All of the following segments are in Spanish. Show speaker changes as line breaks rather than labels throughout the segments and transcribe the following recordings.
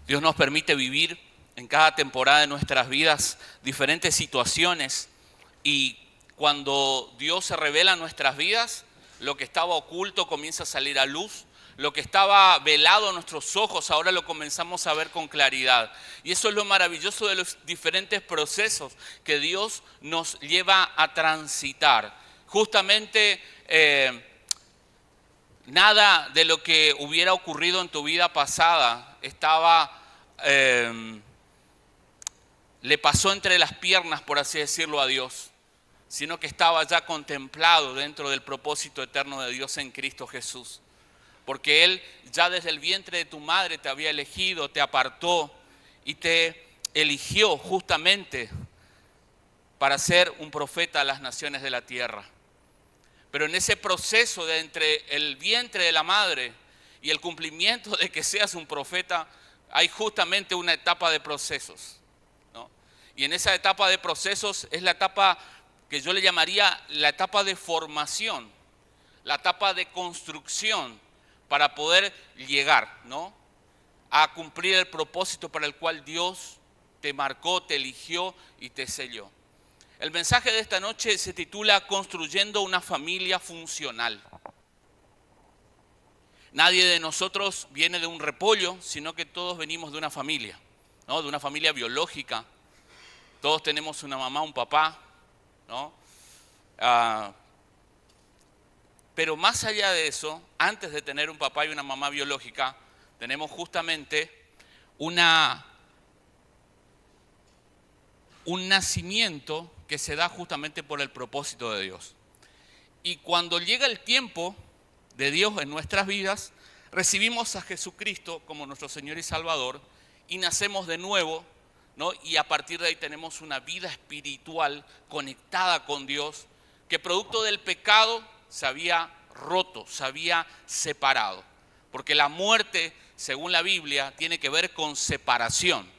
Dios nos permite vivir en cada temporada de nuestras vidas diferentes situaciones y cuando Dios se revela en nuestras vidas, lo que estaba oculto comienza a salir a luz. Lo que estaba velado a nuestros ojos, ahora lo comenzamos a ver con claridad. Y eso es lo maravilloso de los diferentes procesos que Dios nos lleva a transitar. Justamente nada de lo que hubiera ocurrido en tu vida pasada le pasó entre las piernas, por así decirlo, a Dios, sino que estaba ya contemplado dentro del propósito eterno de Dios en Cristo Jesús. Porque Él ya desde el vientre de tu madre te había elegido, te apartó y te eligió justamente para ser un profeta a las naciones de la tierra. Pero en ese proceso de entre el vientre de la madre y el cumplimiento de que seas un profeta, hay justamente una etapa de procesos, ¿no? Y en esa etapa de procesos es la etapa que yo le llamaría la etapa de formación, la etapa de construcción para poder llegar, ¿no?, a cumplir el propósito para el cual Dios te marcó, te eligió y te selló. El mensaje de esta noche se titula Construyendo una familia funcional. Nadie de nosotros viene de un repollo, sino que todos venimos de una familia, ¿no?, de una familia biológica. Todos tenemos una mamá, un papá, ¿no? Pero más allá de eso, antes de tener un papá y una mamá biológica, tenemos justamente un nacimiento que se da justamente por el propósito de Dios. Y cuando llega el tiempo de Dios en nuestras vidas, recibimos a Jesucristo como nuestro Señor y Salvador y nacemos de nuevo, ¿no? Y a partir de ahí tenemos una vida espiritual conectada con Dios que producto del pecado se había roto, se había separado. Porque la muerte, según la Biblia, tiene que ver con separación.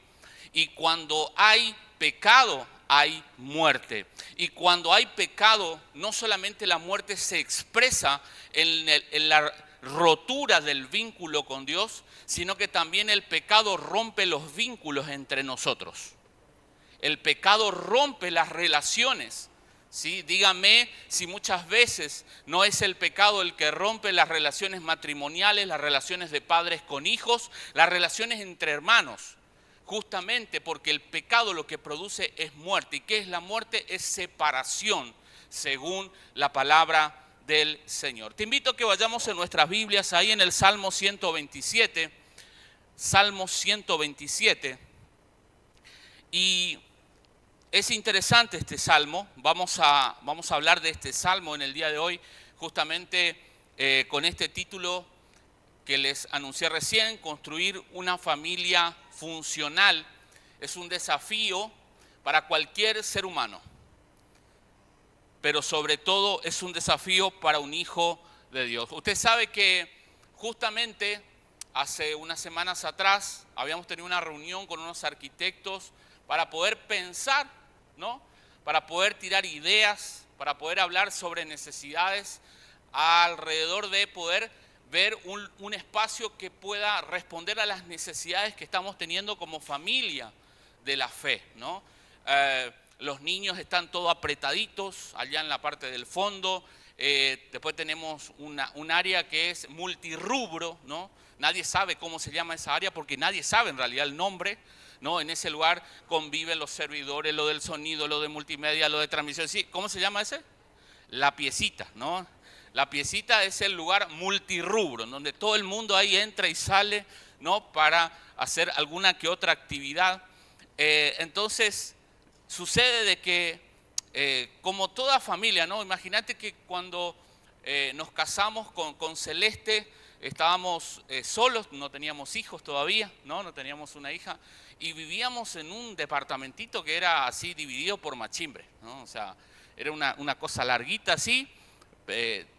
Y cuando hay pecado, hay muerte. Y cuando hay pecado, no solamente la muerte se expresa en la rotura del vínculo con Dios, sino que también el pecado rompe los vínculos entre nosotros. El pecado rompe las relaciones. ¿Sí? Dígame si muchas veces no es el pecado el que rompe las relaciones matrimoniales, las relaciones de padres con hijos, las relaciones entre hermanos. Justamente porque el pecado lo que produce es muerte. ¿Y qué es la muerte? Es separación, según la palabra del Señor. Te invito a que vayamos en nuestras Biblias, ahí en el Salmo 127. Salmo 127. Y es interesante este salmo. Vamos a hablar de este salmo en el día de hoy, justamente con este título que les anuncié recién, construir una familia funcional. Es un desafío para cualquier ser humano, pero sobre todo es un desafío para un hijo de Dios. Usted sabe que justamente hace unas semanas atrás habíamos tenido una reunión con unos arquitectos para poder pensar, ¿no?, para poder tirar ideas, para poder hablar sobre necesidades alrededor de poder ver un espacio que pueda responder a las necesidades que estamos teniendo como familia de la fe, ¿no? Los niños están todos apretaditos allá en la parte del fondo. Después tenemos un área que es multirrubro, ¿no? Nadie sabe cómo se llama esa área porque nadie sabe en realidad el nombre, ¿no? En ese lugar conviven los servidores, lo del sonido, lo de multimedia, lo de transmisión. Sí, ¿cómo se llama ese? La piecita, ¿no? La piecita es el lugar multirrubro, en donde todo el mundo ahí entra y sale, ¿no?, para hacer alguna que otra actividad. Entonces, sucede de que, como toda familia, ¿no? Imagínate que cuando nos casamos con Celeste, estábamos solos, no teníamos hijos todavía, ¿no? No teníamos una hija, y vivíamos en un departamentito que era así dividido por machimbre, ¿no? O sea, era una cosa larguita así,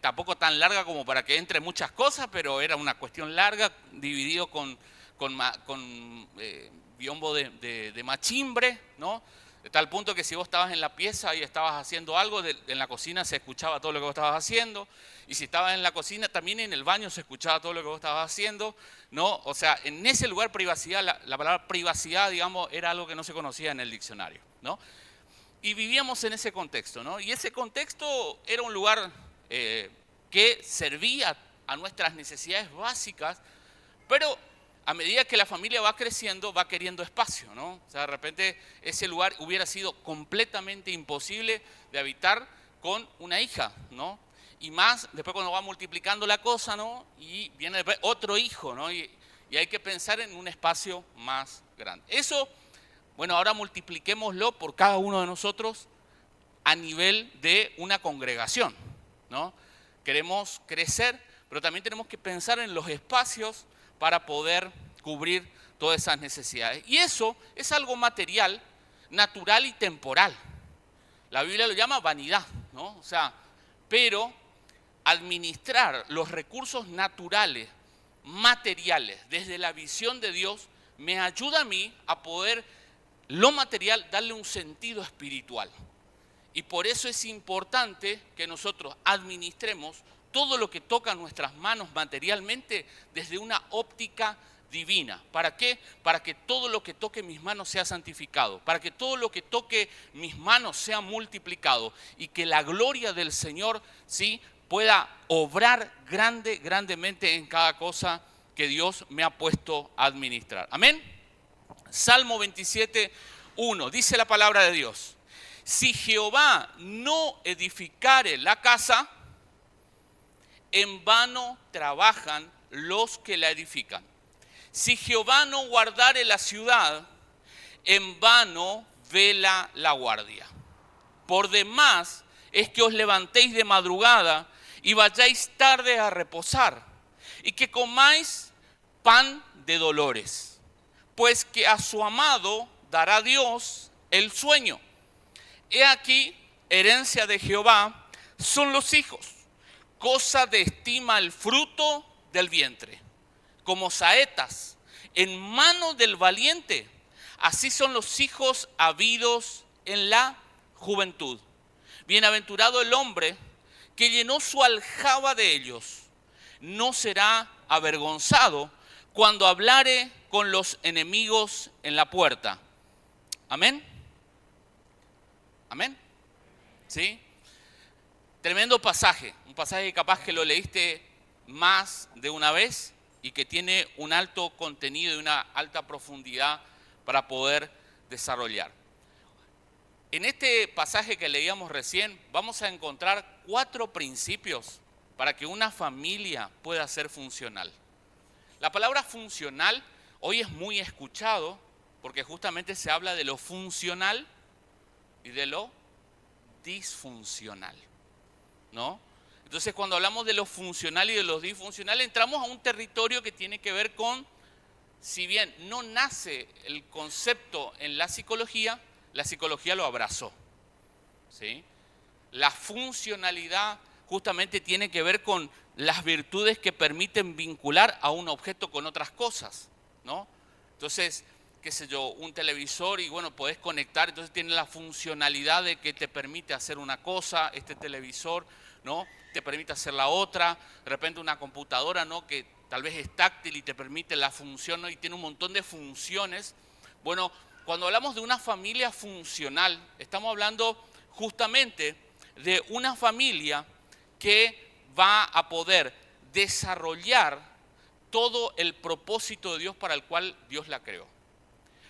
tampoco tan larga como para que entre muchas cosas, pero era una cuestión larga, dividido con biombo de machimbre, ¿no? De tal punto que si vos estabas en la pieza y estabas haciendo algo, en la cocina se escuchaba todo lo que vos estabas haciendo. Y si estabas en la cocina, también en el baño se escuchaba todo lo que vos estabas haciendo, ¿no? O sea, en ese lugar privacidad, la palabra privacidad, digamos, era algo que no se conocía en el diccionario, ¿no? Y vivíamos en ese contexto, ¿no? Y ese contexto era un lugar que servía a nuestras necesidades básicas, pero a medida que la familia va creciendo, va queriendo espacio, ¿no? O sea, de repente ese lugar hubiera sido completamente imposible de habitar con una hija, ¿no? Y más después cuando va multiplicando la cosa, ¿no? Y viene después otro hijo, ¿no? Y hay que pensar en un espacio más grande. Eso, bueno, ahora multipliquémoslo por cada uno de nosotros a nivel de una congregación, ¿no? Queremos crecer, pero también tenemos que pensar en los espacios para poder cubrir todas esas necesidades. Y eso es algo material, natural y temporal. La Biblia lo llama vanidad, ¿no? O sea, pero administrar los recursos naturales, materiales, desde la visión de Dios, me ayuda a mí a poder lo material darle un sentido espiritual. Y por eso es importante que nosotros administremos todo lo que toca nuestras manos materialmente desde una óptica divina. ¿Para qué? Para que todo lo que toque mis manos sea santificado, para que todo lo que toque mis manos sea multiplicado y que la gloria del Señor, ¿sí?, pueda obrar grandemente en cada cosa que Dios me ha puesto a administrar. Amén. Salmo 27:1 dice la palabra de Dios: si Jehová no edificare la casa, en vano trabajan los que la edifican. Si Jehová no guardare la ciudad, en vano vela la guardia. Por demás es que os levantéis de madrugada y vayáis tarde a reposar, y que comáis pan de dolores, pues que a su amado dará Dios el sueño. He aquí, herencia de Jehová son los hijos, cosa de estima el fruto del vientre. Como saetas en mano del valiente, así son los hijos habidos en la juventud. Bienaventurado el hombre que llenó su aljaba de ellos, no será avergonzado cuando hablare con los enemigos en la puerta. Amén. Amén. ¿Sí? Tremendo pasaje, un pasaje que capaz que lo leíste más de una vez y que tiene un alto contenido y una alta profundidad para poder desarrollar. En este pasaje que leíamos recién vamos a encontrar 4 principios para que una familia pueda ser funcional. La palabra funcional hoy es muy escuchado porque justamente se habla de lo funcional y de lo disfuncional, ¿no? Entonces, cuando hablamos de lo funcional y de lo disfuncional, entramos a un territorio que tiene que ver con, si bien no nace el concepto en la psicología lo abrazó, ¿sí? La funcionalidad justamente tiene que ver con las virtudes que permiten vincular a un objeto con otras cosas, ¿no? Entonces, qué sé yo, un televisor y bueno, podés conectar, entonces tiene la funcionalidad de que te permite hacer una cosa, este televisor, ¿no? Te permite hacer la otra, de repente una computadora, ¿no?, que tal vez es táctil y te permite la función, ¿no?, y tiene un montón de funciones. Bueno, cuando hablamos de una familia funcional, estamos hablando justamente de una familia que va a poder desarrollar todo el propósito de Dios para el cual Dios la creó.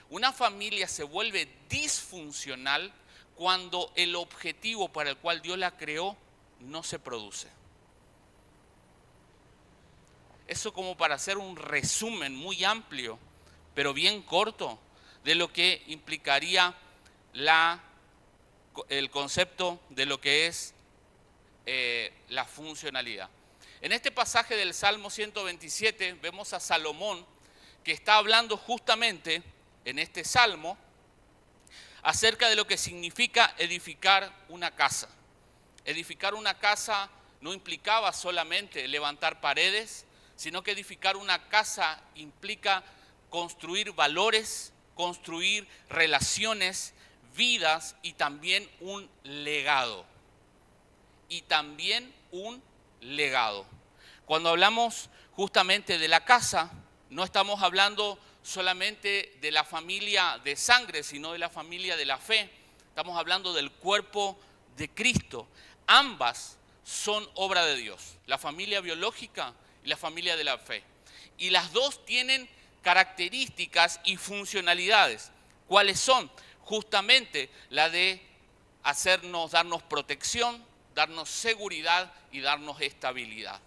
Una familia se vuelve disfuncional cuando el objetivo para el cual Dios la creó no se produce. Eso como para hacer un resumen muy amplio, pero bien corto, de lo que implicaría el concepto de lo que es la funcionalidad. En este pasaje del Salmo 127 vemos a Salomón que está hablando justamente en este salmo acerca de lo que significa edificar una casa. Edificar una casa no implicaba solamente levantar paredes, sino que edificar una casa implica construir valores, construir relaciones, vidas y también un legado. Y también un legado. Cuando hablamos justamente de la casa, no estamos hablando solamente de la familia de sangre, sino de la familia de la fe. Estamos hablando del cuerpo de Cristo. Ambas son obra de Dios, la familia biológica y la familia de la fe. Y las dos tienen características y funcionalidades. ¿Cuáles son? Justamente la de darnos protección, darnos seguridad y darnos estabilidad.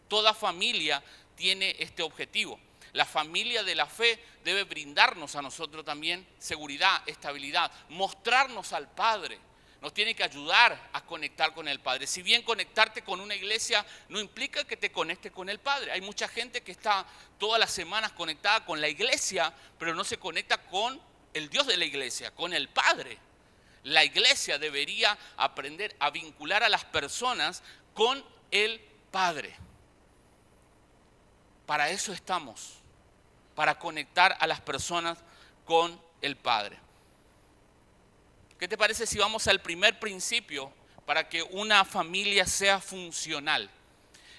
Toda familia tiene este objetivo. La familia de la fe debe brindarnos a nosotros también seguridad, estabilidad, mostrarnos al Padre. Nos tiene que ayudar a conectar con el Padre. Si bien conectarte con una iglesia no implica que te conectes con el Padre. Hay mucha gente que está todas las semanas conectada con la iglesia, pero no se conecta con el Dios de la iglesia, con el Padre. La iglesia debería aprender a vincular a las personas con el Padre. Para eso estamos, para conectar a las personas con el Padre. ¿Qué te parece si vamos al primer principio para que una familia sea funcional?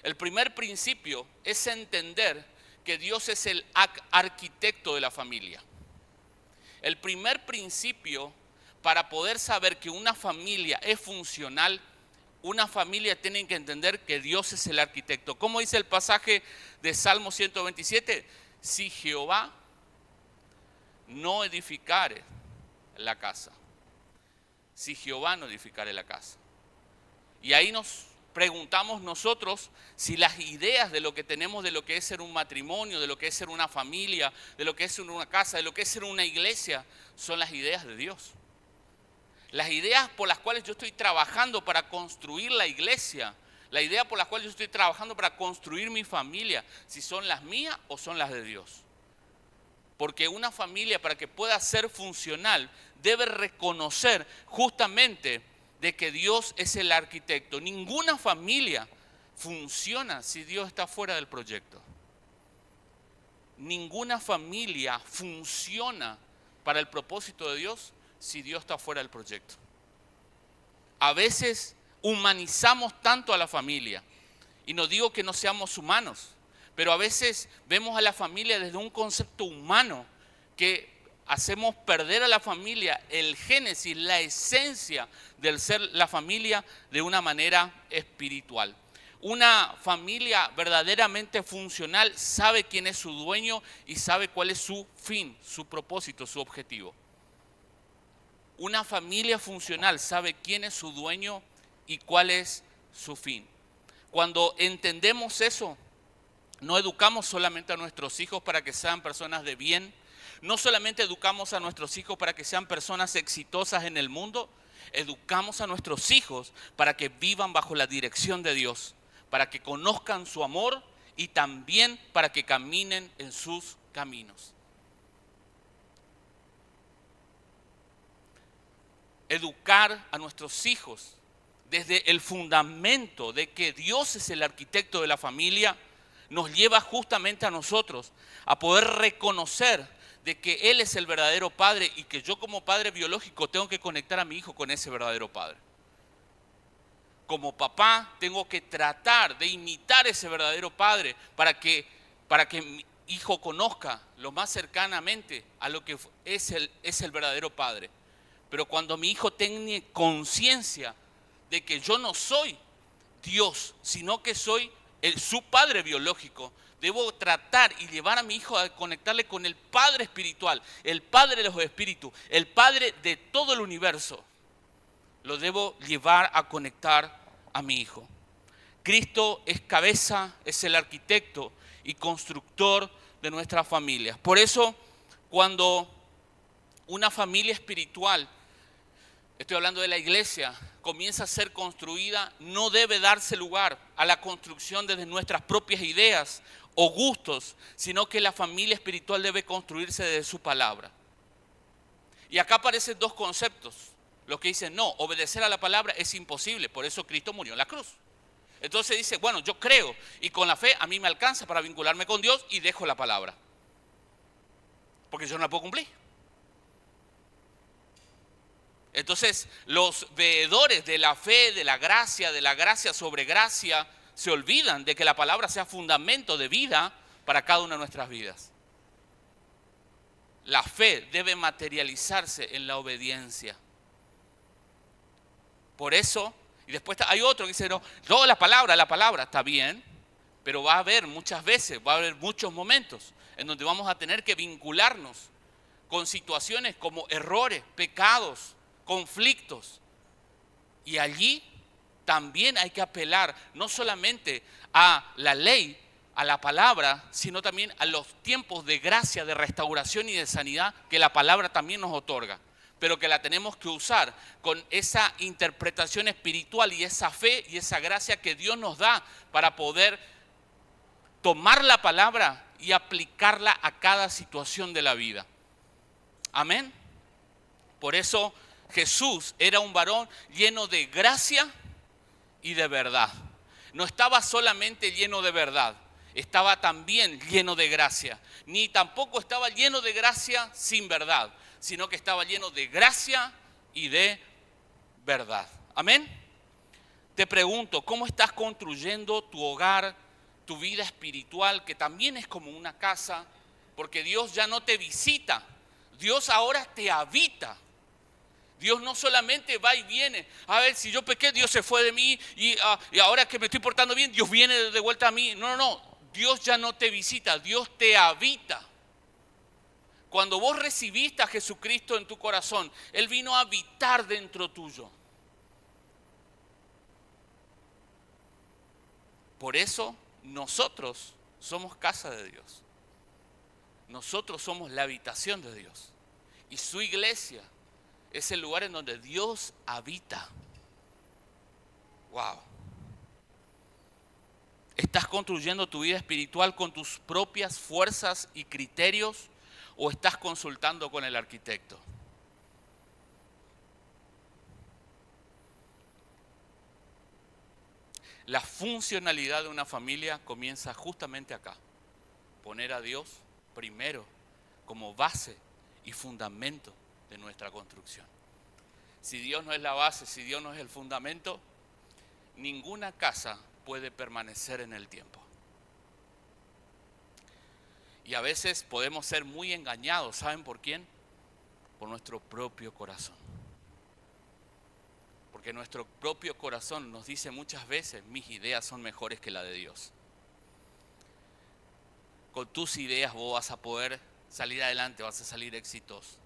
El primer principio es entender que Dios es el arquitecto de la familia. El primer principio para poder saber que una familia es funcional, una familia tiene que entender que Dios es el arquitecto. ¿Cómo dice el pasaje de Salmo 127? Si Jehová no edificare la casa. Si Jehová no edificare la casa. Y ahí nos preguntamos nosotros si las ideas de lo que tenemos de lo que es ser un matrimonio, de lo que es ser una familia, de lo que es ser una casa, de lo que es ser una iglesia, son las ideas de Dios. Las ideas por las cuales yo estoy trabajando para construir la iglesia, la idea por la cual yo estoy trabajando para construir mi familia, si son las mías o son las de Dios. Porque una familia, para que pueda ser funcional, debe reconocer justamente de que Dios es el arquitecto. Ninguna familia funciona si Dios está fuera del proyecto. Ninguna familia funciona para el propósito de Dios si Dios está fuera del proyecto. A veces humanizamos tanto a la familia. Y no digo que no seamos humanos, pero a veces vemos a la familia desde un concepto humano que hacemos perder a la familia el génesis, la esencia del ser la familia de una manera espiritual. Una familia verdaderamente funcional sabe quién es su dueño y sabe cuál es su fin, su propósito, su objetivo. Una familia funcional sabe quién es su dueño y cuál es su fin. Cuando entendemos eso, no educamos solamente a nuestros hijos para que sean personas de bien, no solamente educamos a nuestros hijos para que sean personas exitosas en el mundo, educamos a nuestros hijos para que vivan bajo la dirección de Dios, para que conozcan su amor y también para que caminen en sus caminos. Educar a nuestros hijos desde el fundamento de que Dios es el arquitecto de la familia, nos lleva justamente a nosotros a poder reconocer de que Él es el verdadero padre y que yo como padre biológico tengo que conectar a mi hijo con ese verdadero padre. Como papá tengo que tratar de imitar ese verdadero padre para que mi hijo conozca lo más cercanamente a lo que es el verdadero padre. Pero cuando mi hijo tenga conciencia de que yo no soy Dios, sino que soy su padre biológico, debo tratar y llevar a mi hijo a conectarle con el Padre espiritual, el Padre de los espíritus, el Padre de todo el universo. Lo debo llevar a conectar a mi hijo. Cristo es cabeza, es el arquitecto y constructor de nuestras familias. Por eso, cuando una familia espiritual, estoy hablando de la iglesia, comienza a ser construida, no debe darse lugar a la construcción desde nuestras propias ideas o gustos, sino que la familia espiritual debe construirse desde su palabra. Y acá aparecen dos conceptos. Los que dicen, no, obedecer a la palabra es imposible, por eso Cristo murió en la cruz. Entonces dice, bueno, yo creo y con la fe a mí me alcanza para vincularme con Dios y dejo la palabra. Porque yo no la puedo cumplir. Entonces, los veedores de la fe, de la gracia sobre gracia, se olvidan de que la palabra sea fundamento de vida para cada una de nuestras vidas. La fe debe materializarse en la obediencia. Por eso, y después hay otro que dice, no, la palabra está bien, pero va a haber muchas veces, va a haber muchos momentos en donde vamos a tener que vincularnos con situaciones como errores, pecados, conflictos. Y allí también hay que apelar no solamente a la ley, a la palabra, sino también a los tiempos de gracia, de restauración y de sanidad que la palabra también nos otorga, pero que la tenemos que usar con esa interpretación espiritual y esa fe y esa gracia que Dios nos da para poder tomar la palabra y aplicarla a cada situación de la vida. Amén. Por eso Jesús era un varón lleno de gracia y de verdad. No estaba solamente lleno de verdad, estaba también lleno de gracia. Ni tampoco estaba lleno de gracia sin verdad, sino que estaba lleno de gracia y de verdad. Amén. Te pregunto, ¿cómo estás construyendo tu hogar, tu vida espiritual, que también es como una casa? Porque Dios ya no te visita, Dios ahora te habita. Dios no solamente va y viene. A ver, si yo pequé, Dios se fue de mí y ahora que me estoy portando bien, Dios viene de vuelta a mí. No. Dios ya no te visita, Dios te habita. Cuando vos recibiste a Jesucristo en tu corazón, Él vino a habitar dentro tuyo. Por eso nosotros somos casa de Dios. Nosotros somos la habitación de Dios. Y su iglesia es el lugar en donde Dios habita. Wow. ¿Estás construyendo tu vida espiritual con tus propias fuerzas y criterios o estás consultando con el arquitecto? La funcionalidad de una familia comienza justamente acá. Poner a Dios primero como base y fundamento de nuestra construcción. Si Dios no es la base, si Dios no es el fundamento, ninguna casa puede permanecer en el tiempo. Y a veces podemos ser muy engañados, ¿saben por quién? Por nuestro propio corazón. Porque nuestro propio corazón nos dice muchas veces, mis ideas son mejores que las de Dios. Con tus ideas vos vas a poder salir adelante, vas a salir exitoso.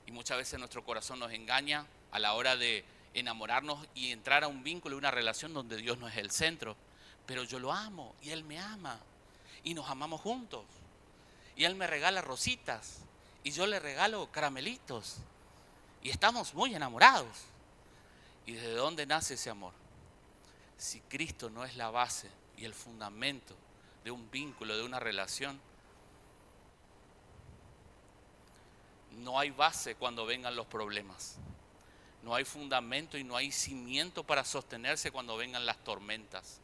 Y muchas veces nuestro corazón nos engaña a la hora de enamorarnos y entrar a un vínculo, una relación donde Dios no es el centro. Pero yo lo amo y Él me ama y nos amamos juntos. Y Él me regala rositas y yo le regalo caramelitos. Y estamos muy enamorados. ¿Y desde dónde nace ese amor? Si Cristo no es la base y el fundamento de un vínculo, de una relación, no hay base cuando vengan los problemas. No hay fundamento y no hay cimiento para sostenerse cuando vengan las tormentas.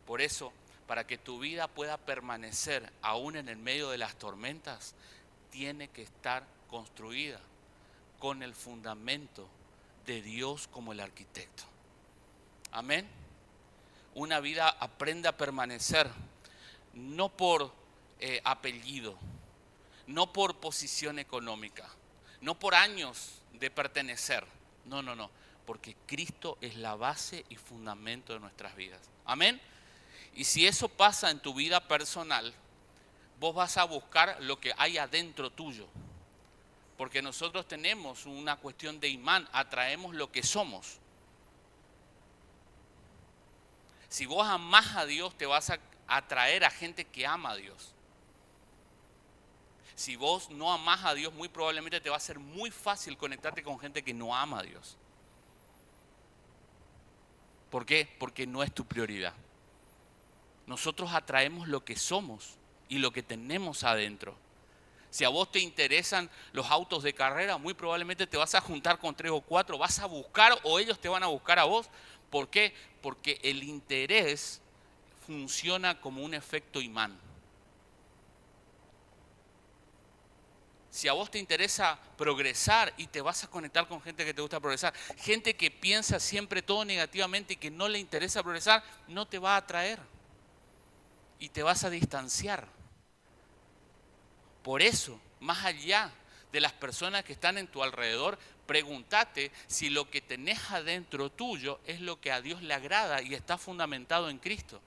Por eso, para que tu vida pueda permanecer aún en el medio de las tormentas, tiene que estar construida con el fundamento de Dios como el arquitecto. Amén. Una vida aprende a permanecer no por apellido, no por posición económica, no por años de pertenecer. No, porque Cristo es la base y fundamento de nuestras vidas. Amén. Y si eso pasa en tu vida personal, vos vas a buscar lo que hay adentro tuyo. Porque nosotros tenemos una cuestión de imán, atraemos lo que somos. Si vos amás a Dios, te vas a atraer a gente que ama a Dios. Si vos no amás a Dios, muy probablemente te va a ser muy fácil conectarte con gente que no ama a Dios. ¿Por qué? Porque no es tu prioridad. Nosotros atraemos lo que somos y lo que tenemos adentro. Si a vos te interesan los autos de carrera, muy probablemente te vas a juntar con 3 o 4, vas a buscar o ellos te van a buscar a vos. ¿Por qué? Porque el interés funciona como un efecto imán. Si a vos te interesa progresar y te vas a conectar con gente que te gusta progresar, gente que piensa siempre todo negativamente y que no le interesa progresar, no te va a atraer y te vas a distanciar. Por eso, más allá de las personas que están en tu alrededor, pregúntate si lo que tenés adentro tuyo es lo que a Dios le agrada y está fundamentado en Cristo.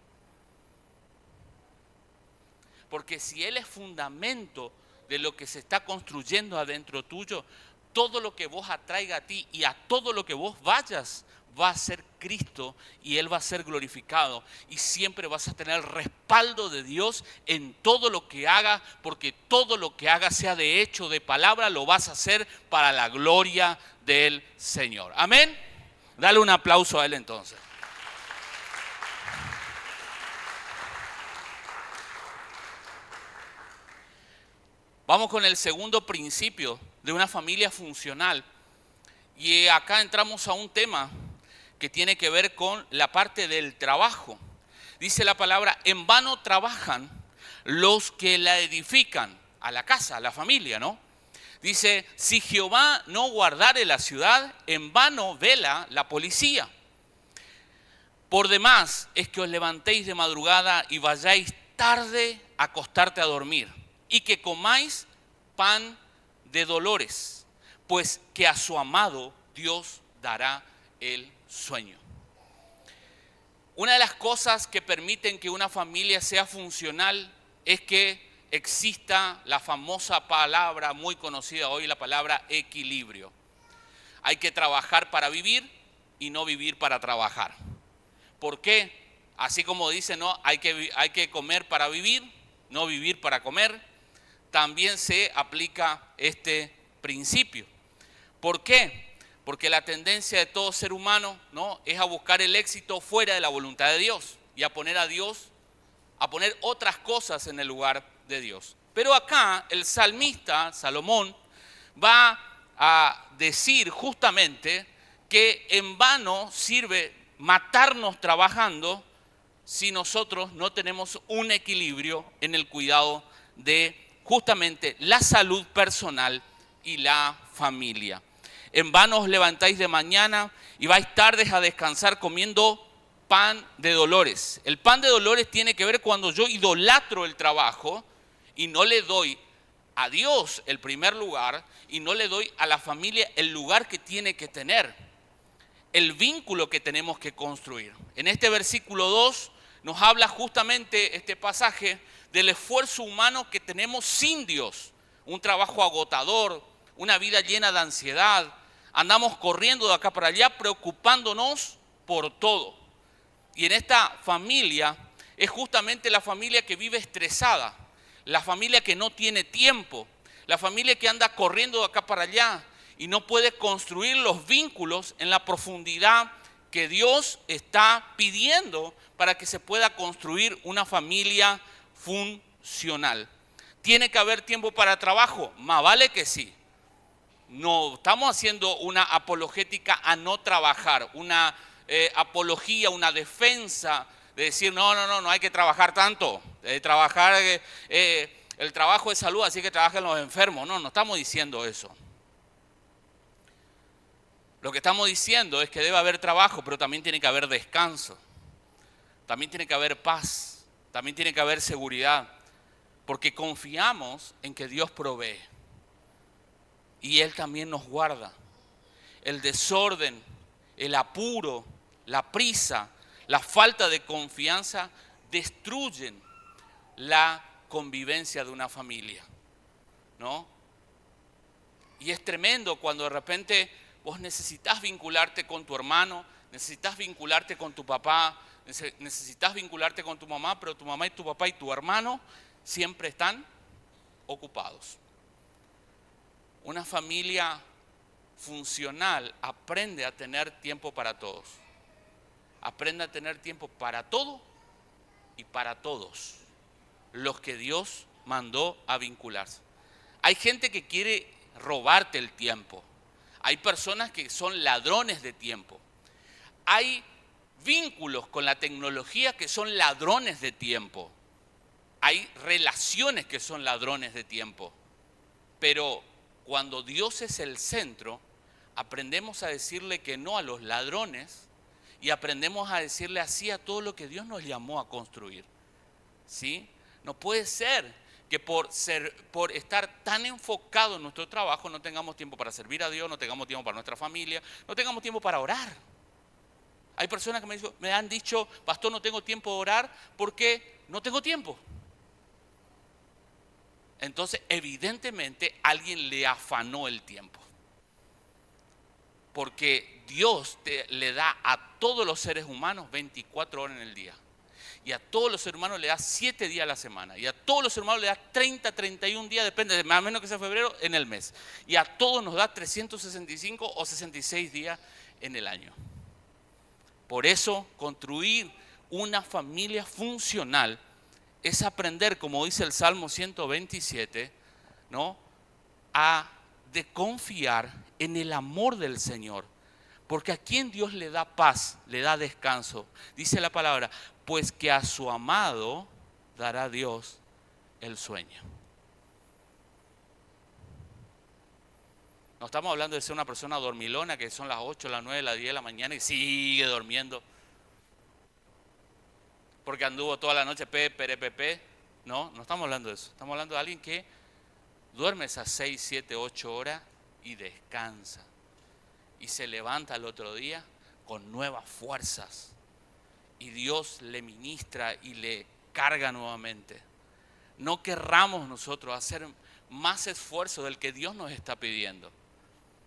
Porque si Él es fundamento de lo que se está construyendo adentro tuyo, todo lo que vos atraiga a ti y a todo lo que vos vayas va a ser Cristo y Él va a ser glorificado. Y siempre vas a tener el respaldo de Dios en todo lo que hagas, porque todo lo que hagas, sea de hecho, de palabra, lo vas a hacer para la gloria del Señor. Amén. Dale un aplauso a Él entonces. Vamos con el segundo principio de una familia funcional. Y acá entramos a un tema que tiene que ver con la parte del trabajo. Dice la palabra, en vano trabajan los que la edifican, a la casa, a la familia, ¿no? Dice, si Jehová no guardare la ciudad, en vano vela la policía. Por demás es que os levantéis de madrugada y vayáis tarde a acostarte a dormir, y que comáis pan de dolores, pues que a su amado Dios dará el sueño. Una de las cosas que permiten que una familia sea funcional es que exista la famosa palabra muy conocida hoy, la palabra equilibrio. Hay que trabajar para vivir y no vivir para trabajar. ¿Por qué? Así como dice, ¿no? Hay que comer para vivir, no vivir para comer. También se aplica este principio. ¿Por qué? Porque la tendencia de todo ser humano, ¿no?, es a buscar el éxito fuera de la voluntad de Dios y a poner a Dios, a poner otras cosas en el lugar de Dios. Pero acá el salmista, Salomón, va a decir justamente que en vano sirve matarnos trabajando si nosotros no tenemos un equilibrio en el cuidado de justamente la salud personal y la familia. En vano os levantáis de mañana y vais tardes a descansar comiendo pan de dolores. El pan de dolores tiene que ver cuando yo idolatro el trabajo y no le doy a Dios el primer lugar y no le doy a la familia el lugar que tiene que tener, el vínculo que tenemos que construir. En este versículo 2 nos habla justamente este pasaje del esfuerzo humano que tenemos sin Dios. Un trabajo agotador, una vida llena de ansiedad. Andamos corriendo de acá para allá preocupándonos por todo. Y en esta familia es justamente la familia que vive estresada, la familia que no tiene tiempo, la familia que anda corriendo de acá para allá y no puede construir los vínculos en la profundidad que Dios está pidiendo para que se pueda construir una familia funcional. ¿Tiene que haber tiempo para trabajo? Más vale que sí. No estamos haciendo una apologética a no trabajar, una apología, una defensa de decir no hay que trabajar tanto, el trabajo es salud, así que trabajen los enfermos. No estamos diciendo eso. Lo que estamos diciendo es que debe haber trabajo, pero también tiene que haber descanso, también tiene que haber paz, también tiene que haber seguridad, porque confiamos en que Dios provee y Él también nos guarda. El desorden, el apuro, la prisa, la falta de confianza destruyen la convivencia de una familia, ¿no? Y es tremendo cuando de repente vos necesitas vincularte con tu hermano, necesitas vincularte con tu papá, necesitas vincularte con tu mamá, pero tu mamá y tu papá y tu hermano siempre están ocupados. Una familia funcional aprende a tener tiempo para todos. Aprende a tener tiempo para todo y para todos los que Dios mandó a vincularse. Hay gente que quiere robarte el tiempo. Hay personas que son ladrones de tiempo. Hay vínculos con la tecnología que son ladrones de tiempo. Hay relaciones que son ladrones de tiempo. Pero cuando Dios es el centro, aprendemos a decirle que no a los ladrones y aprendemos a decirle así a todo lo que Dios nos llamó a construir. ¿Sí? No puede ser que por estar tan enfocado en nuestro trabajo no tengamos tiempo para servir a Dios, no tengamos tiempo para nuestra familia, no tengamos tiempo para orar. Hay personas que me han dicho, pastor, no tengo tiempo de orar porque no tengo tiempo. Entonces, evidentemente, alguien le afanó el tiempo. Porque Dios le da a todos los seres humanos 24 horas en el día. Y a todos los seres humanos le da 7 días a la semana. Y a todos los seres humanos le da 30, 31 días, depende, más o menos que sea febrero, en el mes. Y a todos nos da 365 o 66 días en el año. Por eso, construir una familia funcional es aprender, como dice el Salmo 127, ¿no? De confiar en el amor del Señor. Porque a quien Dios le da paz, le da descanso. Dice la palabra, pues que a su amado dará Dios el sueño. No estamos hablando de ser una persona dormilona que son las 8, las 9, las 10 de la mañana y sigue durmiendo. Porque anduvo toda la noche pepe. No estamos hablando de eso. Estamos hablando de alguien que duerme esas 6, 7, 8 horas y descansa. Y se levanta el otro día con nuevas fuerzas. Y Dios le ministra y le carga nuevamente. No querramos nosotros hacer más esfuerzo del que Dios nos está pidiendo.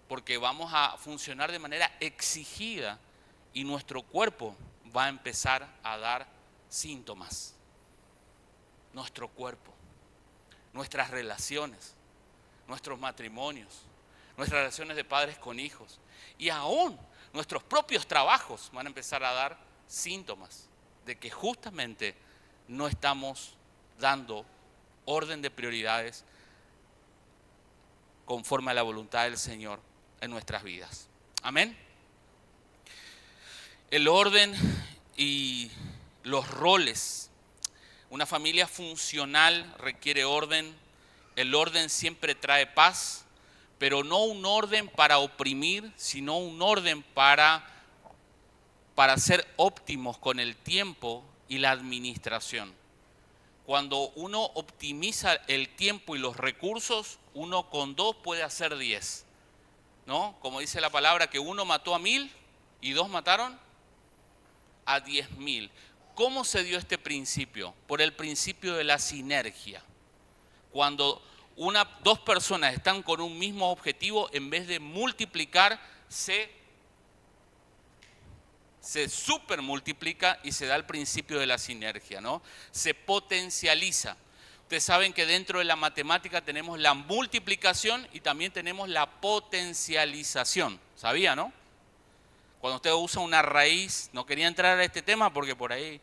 Porque vamos a funcionar de manera exigida y nuestro cuerpo va a empezar a dar síntomas. Nuestro cuerpo, nuestras relaciones, nuestros matrimonios, nuestras relaciones de padres con hijos y aún nuestros propios trabajos van a empezar a dar síntomas de que justamente no estamos dando orden de prioridades conforme a la voluntad del Señor en nuestras vidas. Amén. El orden y los roles. Una familia funcional requiere orden. El orden siempre trae paz, pero no un orden para oprimir, sino un orden para ser óptimos con el tiempo y la administración. Cuando uno optimiza el tiempo y los recursos, 1 con 2 puede hacer 10. ¿No? Como dice la palabra, que 1 mató a 1000 y 2 mataron a 10.000. ¿Cómo se dio este principio? Por el principio de la sinergia. Cuando dos personas están con un mismo objetivo, en vez de multiplicar, se supermultiplica y se da el principio de la sinergia, ¿no? Se potencializa. Ustedes saben que dentro de la matemática tenemos la multiplicación y también tenemos la potencialización. ¿Sabía, no? Cuando usted usa una raíz, no quería entrar a este tema porque por ahí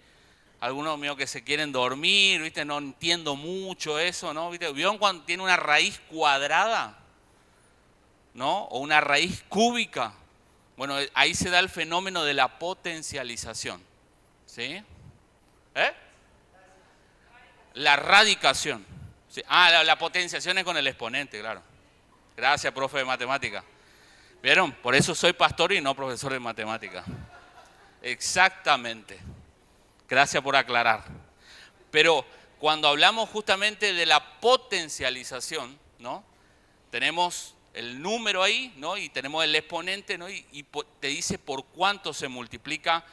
algunos míos que se quieren dormir, ¿viste? No entiendo mucho eso, ¿no? ¿Viste? ¿Vieron cuando tiene una raíz cuadrada? ¿No? O una raíz cúbica. Bueno, ahí se da el fenómeno de la potencialización. ¿Sí? La radicación. ¿Sí? La potenciación es con el exponente, claro. Gracias, profe de matemática. ¿Vieron? Por eso soy pastor y no profesor de matemática. Exactamente. Gracias por aclarar. Pero cuando hablamos justamente de la potencialización, ¿no? Tenemos el número ahí, ¿no? Y tenemos el exponente, ¿no? Y te dice por cuánto se multiplica,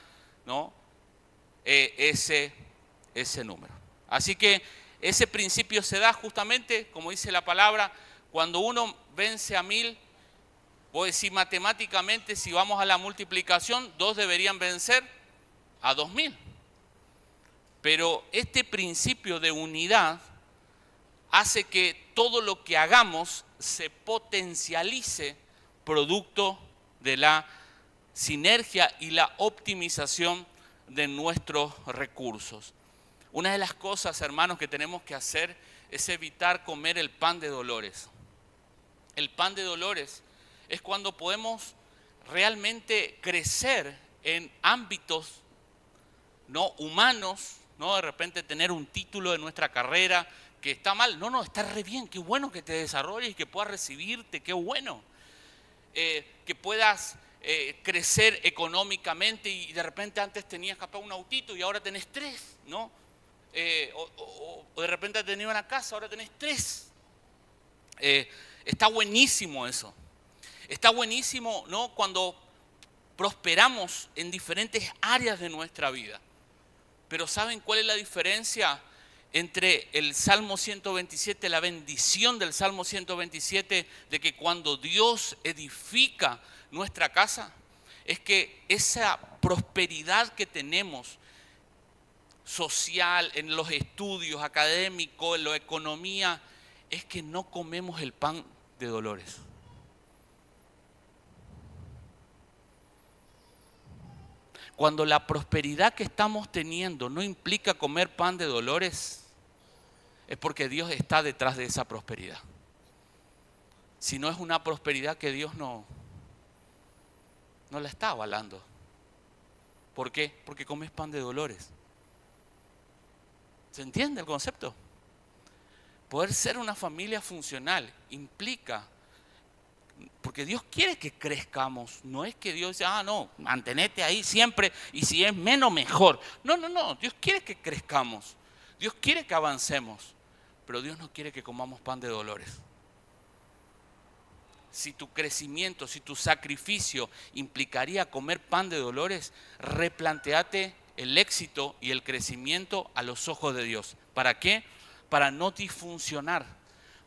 ¿no? ese número. Así que ese principio se da justamente, como dice la palabra, cuando uno vence a 1000. Vos decís matemáticamente, si vamos a la multiplicación, 2 deberían vencer a 2000. Pero este principio de unidad hace que todo lo que hagamos se potencialice producto de la sinergia y la optimización de nuestros recursos. Una de las cosas, hermanos, que tenemos que hacer es evitar comer el pan de dolores. El pan de dolores es cuando podemos realmente crecer en ámbitos no humanos, ¿no? De repente tener un título de nuestra carrera, que está mal. No, no, está re bien. Qué bueno que te desarrolles y que puedas recibirte. Qué bueno. Que puedas crecer económicamente y de repente antes tenías capaz un autito y ahora tenés 3, ¿no? O de repente tenías una casa, ahora tenés 3. Está buenísimo eso. Está buenísimo, ¿no? Cuando prosperamos en diferentes áreas de nuestra vida. Pero ¿saben cuál es la diferencia entre el Salmo 127, la bendición del Salmo 127, de que cuando Dios edifica nuestra casa, es que esa prosperidad que tenemos social, en los estudios académicos, en la economía, es que no comemos el pan de dolores. Cuando la prosperidad que estamos teniendo no implica comer pan de dolores, es porque Dios está detrás de esa prosperidad. Si no es una prosperidad que Dios no la está avalando. ¿Por qué? Porque comes pan de dolores. ¿Se entiende el concepto? Poder ser una familia funcional implica, porque Dios quiere que crezcamos. No es que Dios dice, no, mantenete ahí siempre y si es menos mejor. No, no, no. Dios quiere que crezcamos. Dios quiere que avancemos. Pero Dios no quiere que comamos pan de dolores. Si tu crecimiento, si tu sacrificio implicaría comer pan de dolores, replantéate el éxito y el crecimiento a los ojos de Dios. ¿Para qué? Para no disfuncionar,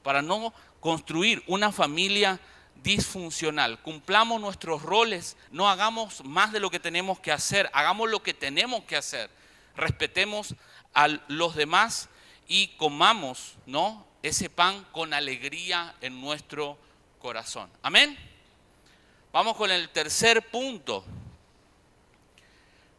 para no construir una familia disfuncional. Cumplamos nuestros roles, no hagamos más de lo que tenemos que hacer, hagamos lo que tenemos que hacer. Respetemos a los demás y comamos, ¿no?, ese pan con alegría en nuestro corazón. Amén. Vamos con el tercer punto.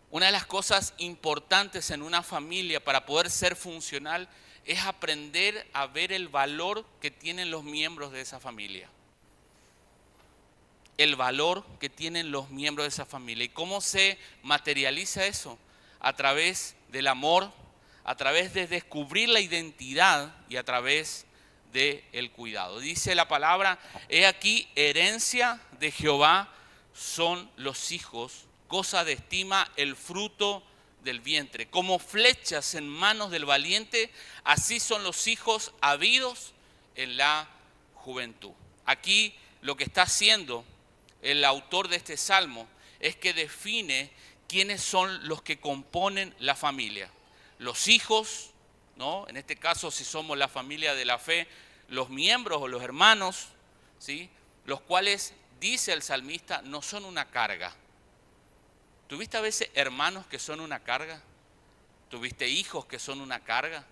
Una de las cosas importantes en una familia para poder ser funcional es aprender a ver el valor que tienen los miembros de esa familia. El valor que tienen los miembros de esa familia. ¿Y cómo se materializa eso? A través del amor, a través de descubrir la identidad y a través del cuidado. Dice la palabra, he aquí, herencia de Jehová son los hijos, cosa de estima el fruto del vientre. Como flechas en manos del valiente, así son los hijos habidos en la juventud. Aquí lo que está haciendo el autor de este salmo es que define quiénes son los que componen la familia. Los hijos, ¿no? En este caso, si somos la familia de la fe, los miembros o los hermanos, ¿sí?, los cuales, dice el salmista, no son una carga. ¿Tuviste a veces hermanos que son una carga? ¿Tuviste hijos que son una carga?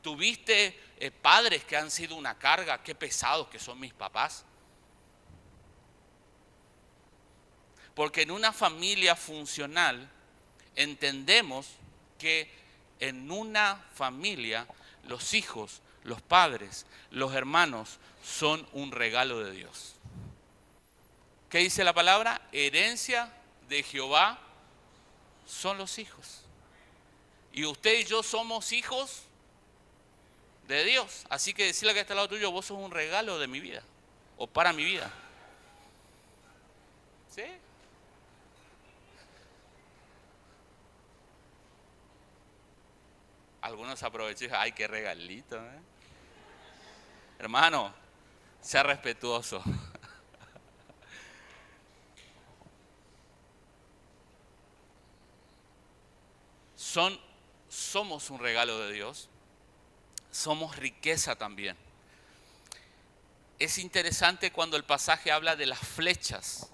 ¿Tuviste padres que han sido una carga? Qué pesados que son mis papás. Porque en una familia funcional entendemos que en una familia los hijos, los padres, los hermanos son un regalo de Dios. ¿Qué dice la palabra? Herencia de Jehová son los hijos. Y usted y yo somos hijos de Dios. Así que decirle que está al lado tuyo, vos sos un regalo de mi vida o para mi vida. ¿Sí? Algunos aprovechan y dicen, ay, qué regalito, ¿eh? Hermano, sea respetuoso. Somos un regalo de Dios. Somos riqueza también. Es interesante cuando el pasaje habla de las flechas.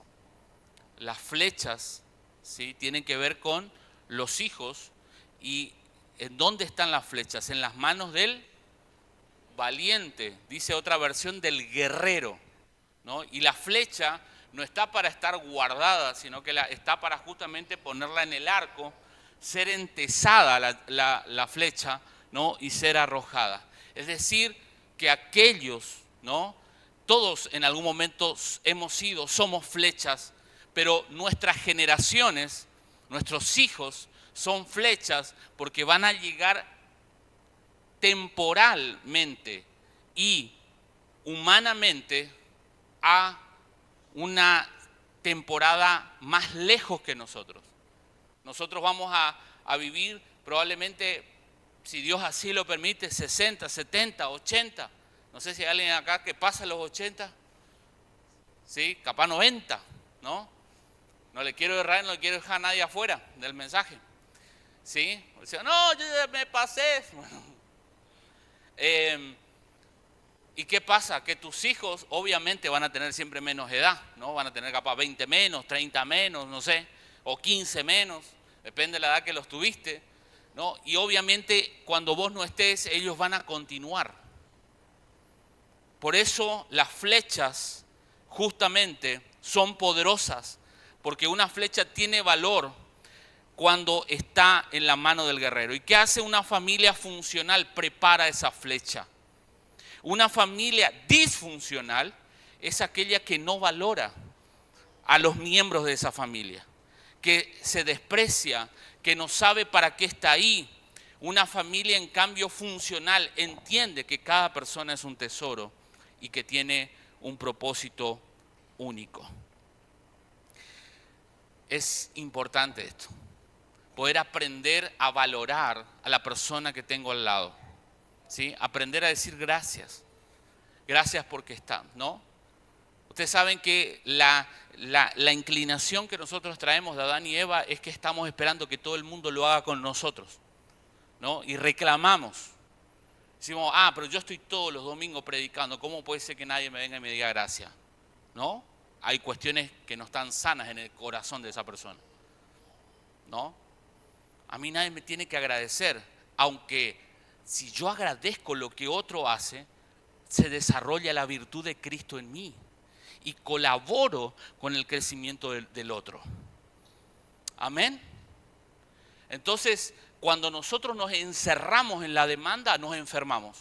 Las flechas, ¿sí?, tienen que ver con los hijos. ¿Y en dónde están las flechas? En las manos del valiente, dice otra versión, del guerrero, ¿no? Y la flecha no está para estar guardada, sino que está para justamente ponerla en el arco, ser entesada la flecha, ¿no?, y ser arrojada. Es decir, que aquellos, ¿no?, todos en algún momento somos flechas, pero nuestras generaciones, nuestros hijos, son flechas porque van a llegar temporalmente y humanamente a una temporada más lejos que nosotros. Nosotros vamos a vivir probablemente, si Dios así lo permite, 60, 70, 80. No sé si hay alguien acá que pasa los 80. Sí, capaz 90, ¿no? No le quiero errar, no le quiero dejar a nadie afuera del mensaje. ¿Sí? O sea, no, yo ya me pasé. Bueno. ¿Y qué pasa? Que tus hijos obviamente van a tener siempre menos edad, ¿no? Van a tener capaz 20 menos, 30 menos, no sé, o 15 menos, depende de la edad que los tuviste, ¿no? Y obviamente cuando vos no estés, ellos van a continuar. Por eso las flechas justamente son poderosas, porque una flecha tiene valor cuando está en la mano del guerrero. ¿Y qué hace una familia funcional? Prepara esa flecha. Una familia disfuncional es aquella que no valora a los miembros de esa familia, que se desprecia, que no sabe para qué está ahí. Una familia, en cambio, funcional entiende que cada persona es un tesoro y que tiene un propósito único. Es importante esto, poder aprender a valorar a la persona que tengo al lado, ¿sí? Aprender a decir gracias, gracias porque está, ¿no? Ustedes saben que la inclinación que nosotros traemos de Adán y Eva es que estamos esperando que todo el mundo lo haga con nosotros, ¿no? Y reclamamos. Decimos, pero yo estoy todos los domingos predicando, ¿cómo puede ser que nadie me venga y me diga gracias? ¿No? Hay cuestiones que no están sanas en el corazón de esa persona, ¿no? A mí nadie me tiene que agradecer, aunque si yo agradezco lo que otro hace, se desarrolla la virtud de Cristo en mí y colaboro con el crecimiento del otro. Amén. Entonces, cuando nosotros nos encerramos en la demanda, nos enfermamos.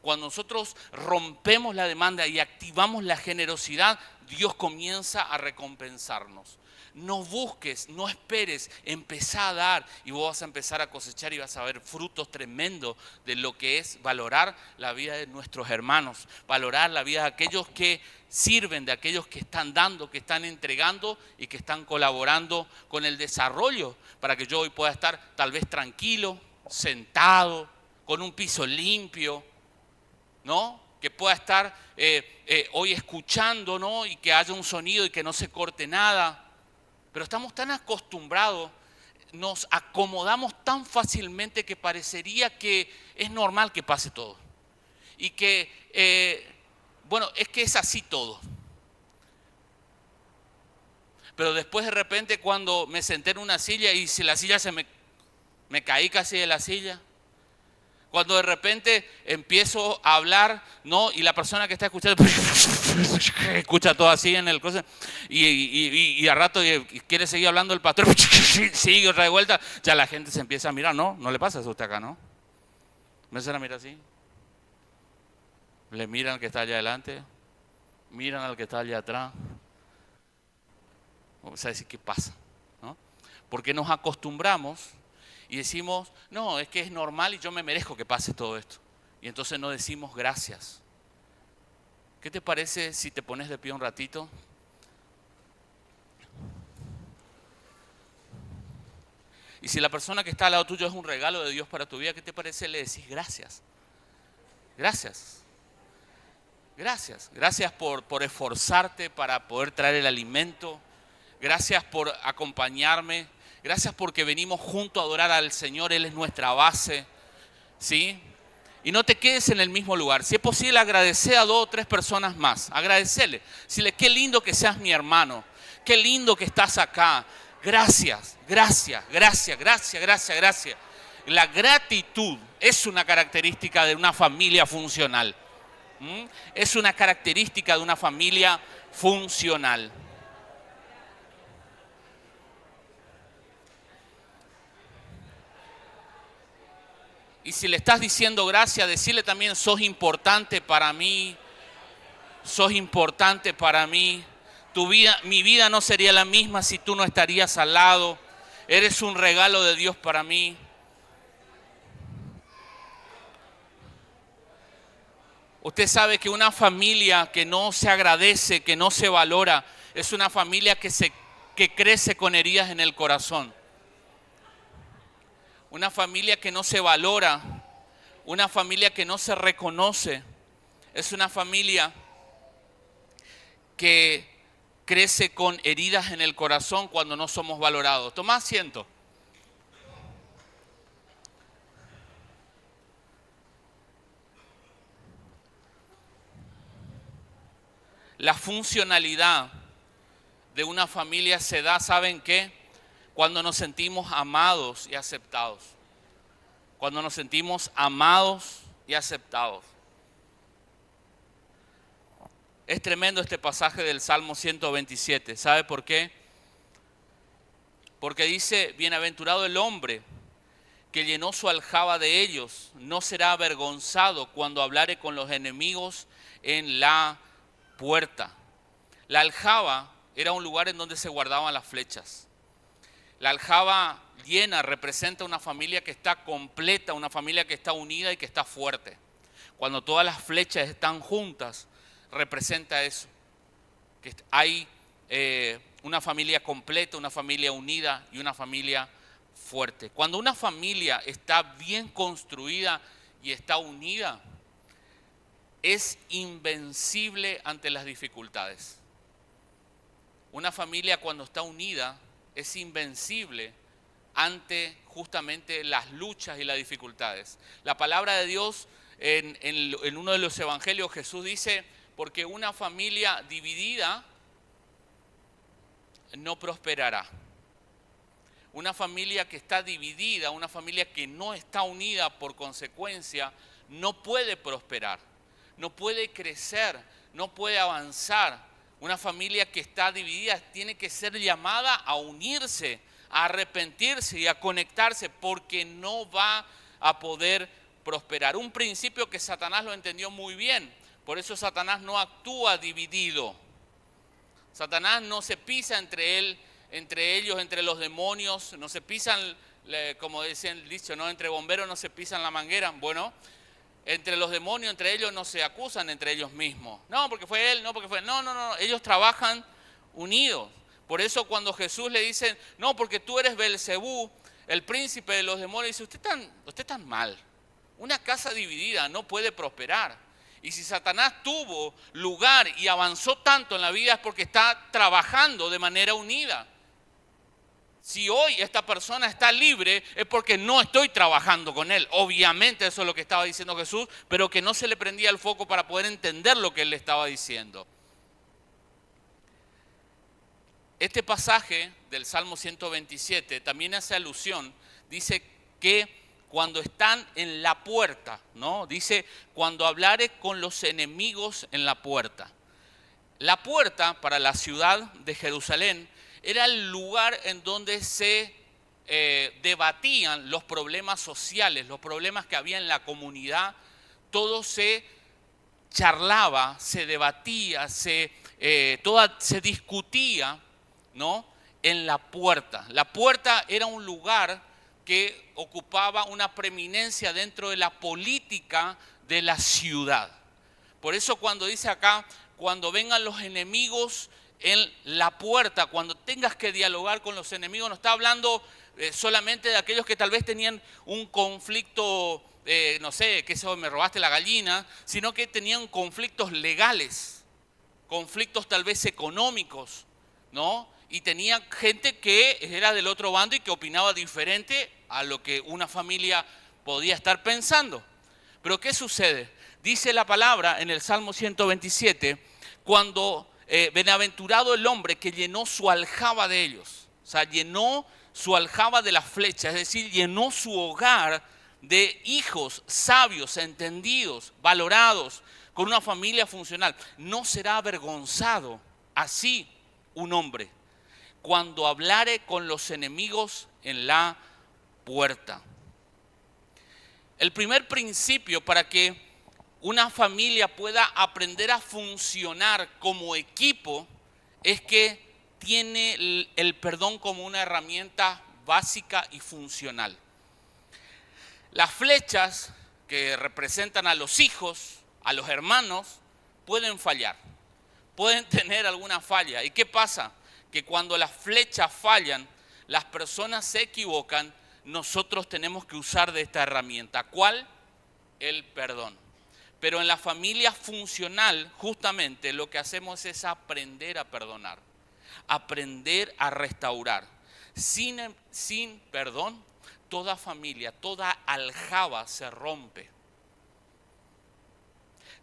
Cuando nosotros rompemos la demanda y activamos la generosidad, Dios comienza a recompensarnos. No busques, no esperes, empezá a dar y vos vas a empezar a cosechar y vas a ver frutos tremendos de lo que es valorar la vida de nuestros hermanos, valorar la vida de aquellos que sirven, de aquellos que están dando, que están entregando y que están colaborando con el desarrollo para que yo hoy pueda estar tal vez tranquilo, sentado, con un piso limpio, ¿no? Que pueda estar hoy escuchando, ¿no? Y que haya un sonido y que no se corte nada. Pero estamos tan acostumbrados, nos acomodamos tan fácilmente que parecería que es normal que pase todo. Y que, es que es así todo. Pero después de repente cuando me senté en una silla y si la silla me caí casi de la silla. Cuando de repente empiezo a hablar, ¿no? Y la persona que está escuchando escucha todo así en el coche y a rato quiere seguir hablando el pastor, sigue otra de vuelta, ya la gente se empieza a mirar, ¿no? No le pasa eso a usted acá, ¿no? Me empiezan a mirar así. Le miran al que está allá adelante, miran al que está allá atrás. Vamos a decir, ¿qué pasa? ¿No? Porque nos acostumbramos y decimos, no, es que es normal y yo me merezco que pase todo esto. Y entonces no decimos gracias. ¿Qué te parece si te pones de pie un ratito? Y si la persona que está al lado tuyo es un regalo de Dios para tu vida, ¿qué te parece? Le decís gracias. Gracias. Gracias. Gracias por esforzarte para poder traer el alimento. Gracias por acompañarme. Gracias porque venimos juntos a adorar al Señor. Él es nuestra base. ¿Sí? Y no te quedes en el mismo lugar. Si es posible, agradecer a 2 o 3 personas más. Agradecerle. Decirle, qué lindo que seas mi hermano. Qué lindo que estás acá. Gracias, gracias, gracias, gracias, gracias, gracias. La gratitud es una característica de una familia funcional. Es una característica de una familia funcional. Y si le estás diciendo gracias, decirle también, sos importante para mí, sos importante para mí. Mi vida no sería la misma si tú no estarías al lado. Eres un regalo de Dios para mí. Usted sabe que una familia que no se agradece, que no se valora, es una familia que crece con heridas en el corazón. Una familia que no se valora, una familia que no se reconoce, es una familia que crece con heridas en el corazón cuando no somos valorados. Toma asiento. La funcionalidad de una familia se da, ¿saben qué? Cuando nos sentimos amados y aceptados. Cuando nos sentimos amados y aceptados. Es tremendo este pasaje del Salmo 127. ¿Sabe por qué? Porque dice, bienaventurado el hombre que llenó su aljaba de ellos, no será avergonzado cuando hablare con los enemigos en la puerta. La aljaba era un lugar en donde se guardaban las flechas. La aljaba llena representa una familia que está completa, una familia que está unida y que está fuerte. Cuando todas las flechas están juntas, representa eso, que hay una familia completa, una familia unida y una familia fuerte. Cuando una familia está bien construida y está unida, es invencible ante las dificultades. Una familia cuando está unida es invencible ante justamente las luchas y las dificultades. La palabra de Dios en uno de los evangelios, Jesús dice, porque una familia dividida no prosperará. Una familia que está dividida, una familia que no está unida por consecuencia, no puede prosperar, no puede crecer, no puede avanzar. Una familia que está dividida tiene que ser llamada a unirse, a arrepentirse y a conectarse porque no va a poder prosperar. Un principio que Satanás lo entendió muy bien, por eso Satanás no actúa dividido. Satanás no se pisa entre ellos, entre los demonios, no se pisan, como decía el dicho, ¿no? Entre bomberos no se pisan la manguera. Bueno, entre los demonios, entre ellos no se acusan entre ellos mismos. No, porque fue él, no, porque fue él. No, ellos trabajan unidos. Por eso cuando Jesús le dice, no, porque tú eres Belcebú, el príncipe de los demonios, dice, usted está mal. Una casa dividida no puede prosperar. Y si Satanás tuvo lugar y avanzó tanto en la vida es porque está trabajando de manera unida. Si hoy esta persona está libre es porque no estoy trabajando con él. Obviamente eso es lo que estaba diciendo Jesús, pero que no se le prendía el foco para poder entender lo que él le estaba diciendo. Este pasaje del Salmo 127 también hace alusión, dice que cuando están en la puerta, ¿no? Dice, cuando hablare con los enemigos en la puerta. La puerta para la ciudad de Jerusalén era el lugar en donde se debatían los problemas sociales, los problemas que había en la comunidad. Todo se charlaba, se debatía, se discutía, ¿no? En la puerta. La puerta era un lugar que ocupaba una preeminencia dentro de la política de la ciudad. Por eso cuando dice acá, cuando vengan los enemigos en la puerta, cuando tengas que dialogar con los enemigos, no está hablando solamente de aquellos que tal vez tenían un conflicto, no sé, que eso me robaste la gallina, sino que tenían conflictos legales, conflictos tal vez económicos, ¿no? Y tenía gente que era del otro bando y que opinaba diferente a lo que una familia podía estar pensando. Pero ¿qué sucede? Dice la palabra en el Salmo 127, cuando bienaventurado el hombre que llenó su aljaba de ellos. O sea, llenó su aljaba de las flechas, es decir, llenó su hogar de hijos sabios, entendidos, valorados, con una familia funcional. No será avergonzado así un hombre cuando hablare con los enemigos en la puerta. El primer principio para que una familia pueda aprender a funcionar como equipo es que tiene el perdón como una herramienta básica y funcional. Las flechas que representan a los hijos A los hermanos pueden fallar, pueden tener alguna falla. ¿Y qué pasa? Que cuando las flechas fallan, las personas se equivocan, nosotros tenemos que usar de esta herramienta. ¿Cuál? El perdón. Pero en la familia funcional, justamente lo que hacemos es aprender a perdonar, aprender a restaurar. Sin perdón, toda familia, toda aljaba se rompe.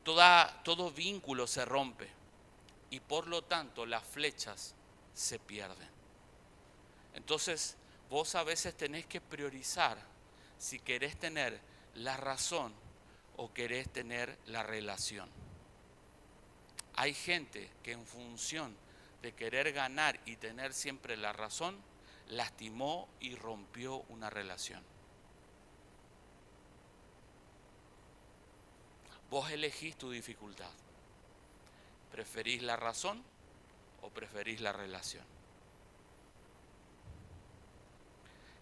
Todo vínculo se rompe y por lo tanto las flechas se pierden. Entonces, vos a veces tenés que priorizar si querés tener la razón o querés tener la relación. Hay gente que en función de querer ganar y tener siempre la razón, lastimó y rompió una relación. Vos elegís tu dificultad. ¿Preferís la razón o preferís la relación?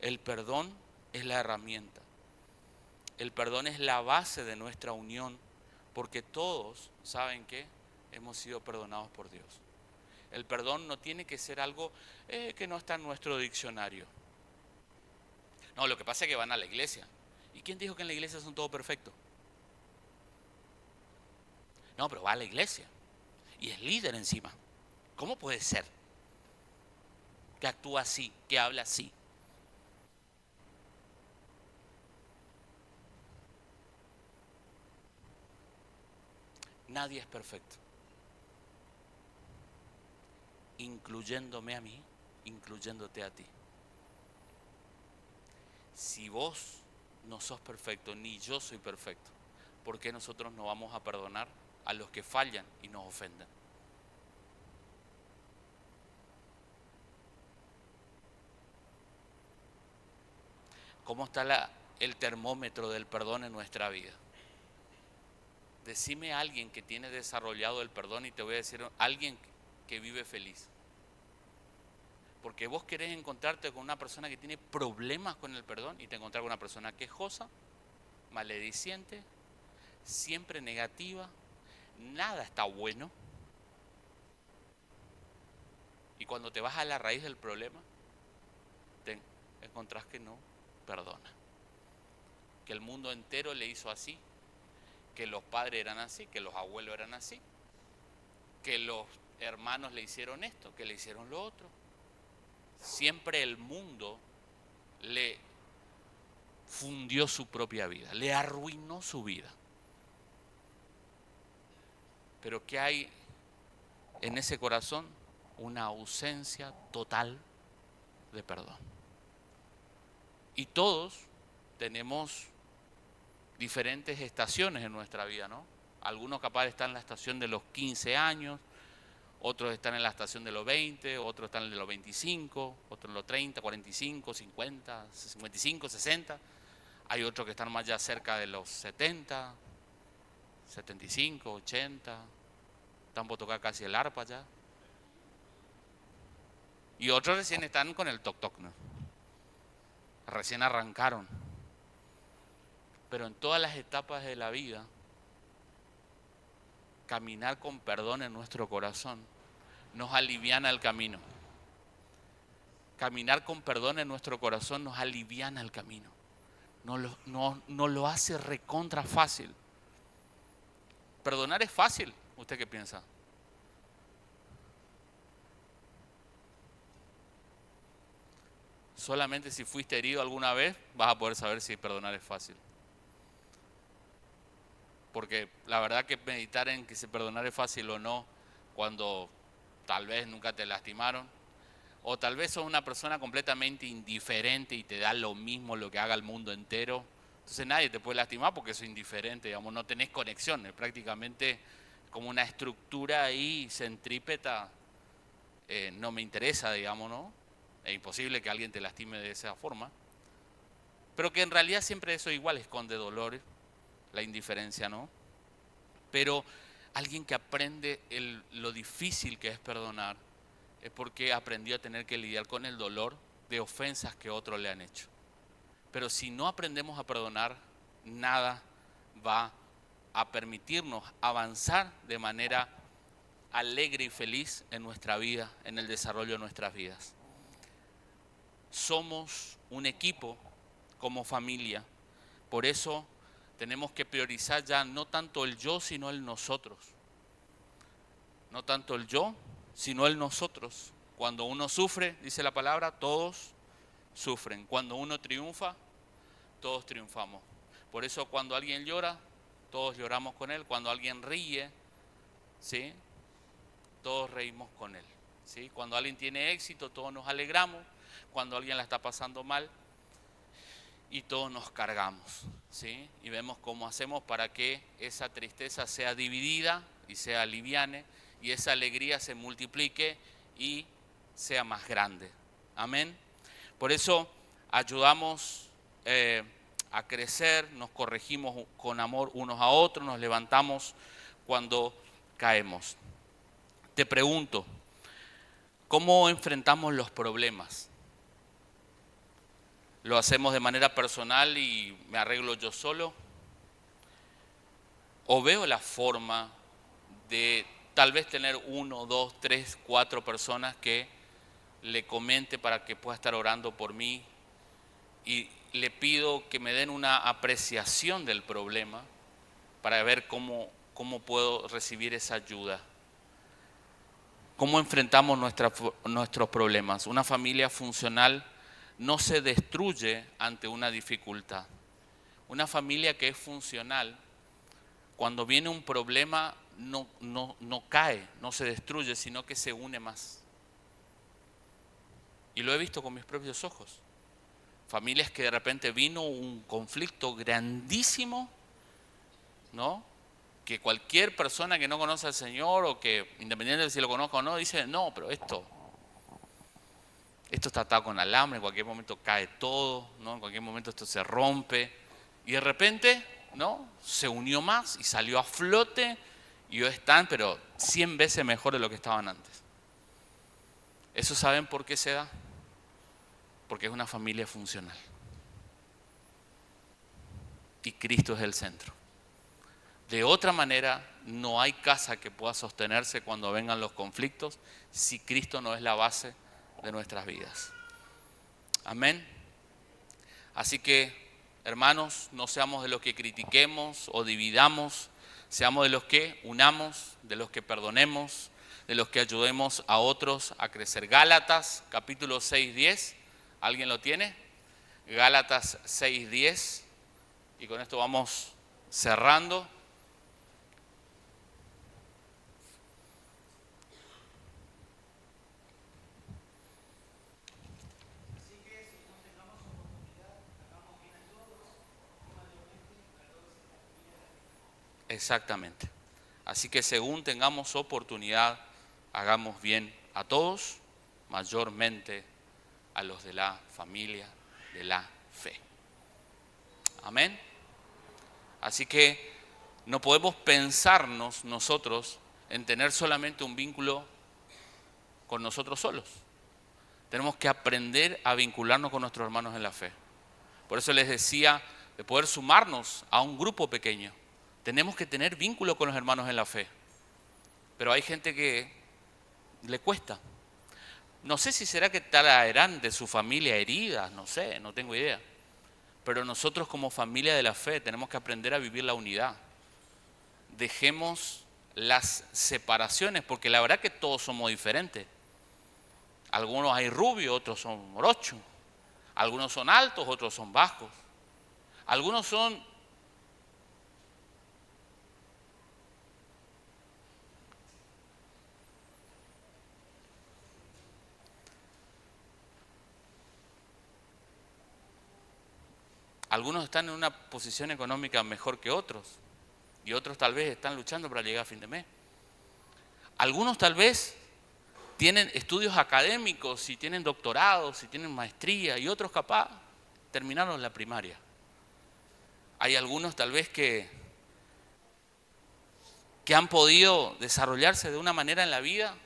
El perdón es la herramienta. El perdón es la base de nuestra unión, porque todos, ¿saben qué? Hemos sido perdonados por Dios. El perdón no tiene que ser algo que no está en nuestro diccionario. No, lo que pasa es que van a la iglesia. ¿Y quién dijo que en la iglesia son todos perfectos? No, pero va a la iglesia y es líder encima. ¿Cómo puede ser que actúa así, que habla así? Nadie es perfecto, incluyéndome a mí, incluyéndote a ti. Si vos no sos perfecto, ni yo soy perfecto, ¿por qué nosotros no vamos a perdonar a los que fallan y nos ofenden? ¿Cómo está el termómetro del perdón en nuestra vida? Decime a alguien que tiene desarrollado el perdón y te voy a decir alguien que vive feliz. Porque vos querés encontrarte con una persona que tiene problemas con el perdón y te encontrás con una persona quejosa, malediciente, siempre negativa, nada está bueno. Y cuando te vas a la raíz del problema, te encontrás que no perdona. Que el mundo entero le hizo así, que los padres eran así, que los abuelos eran así, que los hermanos le hicieron esto, que le hicieron lo otro. Siempre el mundo le fundió su propia vida, le arruinó su vida. Pero ¿qué hay en ese corazón? Una ausencia total de perdón. Y todos tenemos diferentes estaciones en nuestra vida, ¿no? Algunos capaz están en la estación de los 15 años, otros están en la estación de los 20, otros están en de los 25, otros en los 30, 45, 50, 55, 60. Hay otros que están más ya cerca de los 70, 75, 80. Están por tocar casi el arpa ya. Y otros recién están con el toc toc, ¿no? Recién arrancaron. Pero en todas las etapas de la vida, caminar con perdón en nuestro corazón nos aliviana el camino. Caminar con perdón en nuestro corazón nos aliviana el camino. Nos lo hace recontra fácil. Perdonar es fácil. ¿Usted qué piensa? Solamente si fuiste herido alguna vez vas a poder saber si perdonar es fácil. Porque la verdad que meditar en que si perdonar es fácil o no, cuando tal vez nunca te lastimaron, o tal vez sos una persona completamente indiferente y te da lo mismo lo que haga el mundo entero, entonces nadie te puede lastimar porque sos indiferente, digamos, no tenés conexiones, prácticamente como una estructura ahí centrípeta, no me interesa, digamos, ¿no? Es imposible que alguien te lastime de esa forma, pero que en realidad siempre eso igual esconde dolor, la indiferencia, ¿no? Pero alguien que aprende lo difícil que es perdonar es porque aprendió a tener que lidiar con el dolor de ofensas que otros le han hecho. Pero si no aprendemos a perdonar, nada va a permitirnos avanzar de manera alegre y feliz en nuestra vida, en el desarrollo de nuestras vidas. Somos un equipo como familia, por eso tenemos que priorizar ya no tanto el yo, sino el nosotros. No tanto el yo, sino el nosotros. Cuando uno sufre, dice la palabra, todos sufren. Cuando uno triunfa, todos triunfamos. Por eso cuando alguien llora, todos lloramos con él. Cuando alguien ríe, ¿sí?, todos reímos con él, ¿sí? Cuando alguien tiene éxito, todos nos alegramos. Cuando alguien la está pasando mal, y todos nos cargamos, ¿sí? Y vemos cómo hacemos para que esa tristeza sea dividida y sea aliviane, y esa alegría se multiplique y sea más grande. Amén. Por eso ayudamos a crecer, nos corregimos con amor unos a otros, nos levantamos cuando caemos. Te pregunto, ¿cómo enfrentamos los problemas? ¿Lo hacemos de manera personal y me arreglo yo solo? ¿O veo la forma de tal vez tener 1, 2, 3, 4 personas que le comente para que pueda estar orando por mí y le pido que me den una apreciación del problema para ver cómo puedo recibir esa ayuda? ¿Cómo enfrentamos nuestros problemas? Una familia funcional no se destruye ante una dificultad. Una familia que es funcional, cuando viene un problema, no cae, no se destruye, sino que se une más. Y lo he visto con mis propios ojos. Familias que de repente vino un conflicto grandísimo, ¿no?, que cualquier persona que no conoce al Señor o que, independientemente de si lo conozca o no, dice, no, pero esto está atado con alambre, en cualquier momento cae todo, ¿no?, en cualquier momento esto se rompe. Y de repente, ¿no?, se unió más y salió a flote y hoy están, pero 100 veces mejor de lo que estaban antes. ¿Eso saben por qué se da? Porque es una familia funcional. Y Cristo es el centro. De otra manera, no hay casa que pueda sostenerse cuando vengan los conflictos si Cristo no es la base de nuestras vidas. Amén. Así que, hermanos, no seamos de los que critiquemos o dividamos, seamos de los que unamos, de los que perdonemos, de los que ayudemos a otros a crecer. Gálatas, capítulo 6:10, ¿alguien lo tiene? Gálatas 6:10, y con esto vamos cerrando. Exactamente. Así que según tengamos oportunidad, hagamos bien a todos, mayormente a los de la familia de la fe. Amén. Así que no podemos pensarnos nosotros en tener solamente un vínculo con nosotros solos. Tenemos que aprender a vincularnos con nuestros hermanos en la fe. Por eso les decía de poder sumarnos a un grupo pequeño. Tenemos que tener vínculo con los hermanos en la fe. Pero hay gente que le cuesta. No sé si será que traerán de su familia heridas, no sé, no tengo idea. Pero nosotros como familia de la fe tenemos que aprender a vivir la unidad. Dejemos las separaciones, porque la verdad que todos somos diferentes. Algunos hay rubios, otros son morochos. Algunos son altos, otros son bajos. Algunos son están en una posición económica mejor que otros y otros tal vez están luchando para llegar a fin de mes. Algunos tal vez tienen estudios académicos y tienen doctorados y tienen maestría y otros capaz terminaron la primaria. Hay algunos tal vez que han podido desarrollarse de una manera en la vida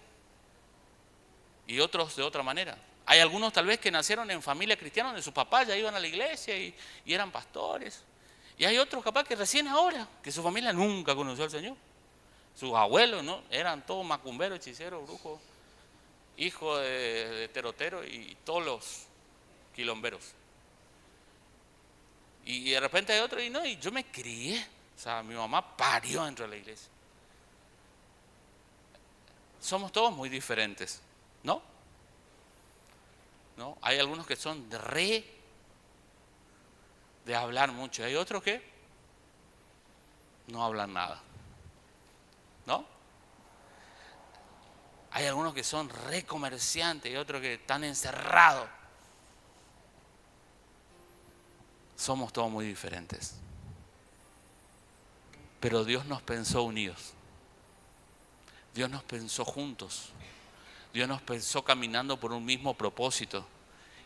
y otros de otra manera. Hay algunos tal vez que nacieron en familia cristiana donde sus papás ya iban a la iglesia y eran pastores. Y hay otros capaz que recién ahora, que su familia nunca conoció al Señor. Sus abuelos, ¿no? Eran todos macumberos, hechiceros, brujos, hijos de teroteros y todos los quilomberos. Y de repente hay otro, y no, y yo me crié. O sea, mi mamá parió dentro de la iglesia. Somos todos muy diferentes, ¿no? ¿No? Hay algunos que son de hablar mucho. Hay otros que no hablan nada, ¿no? Hay algunos que son comerciantes y otros que están encerrados. Somos todos muy diferentes. Pero Dios nos pensó unidos. Dios nos pensó juntos. Dios nos pensó caminando por un mismo propósito.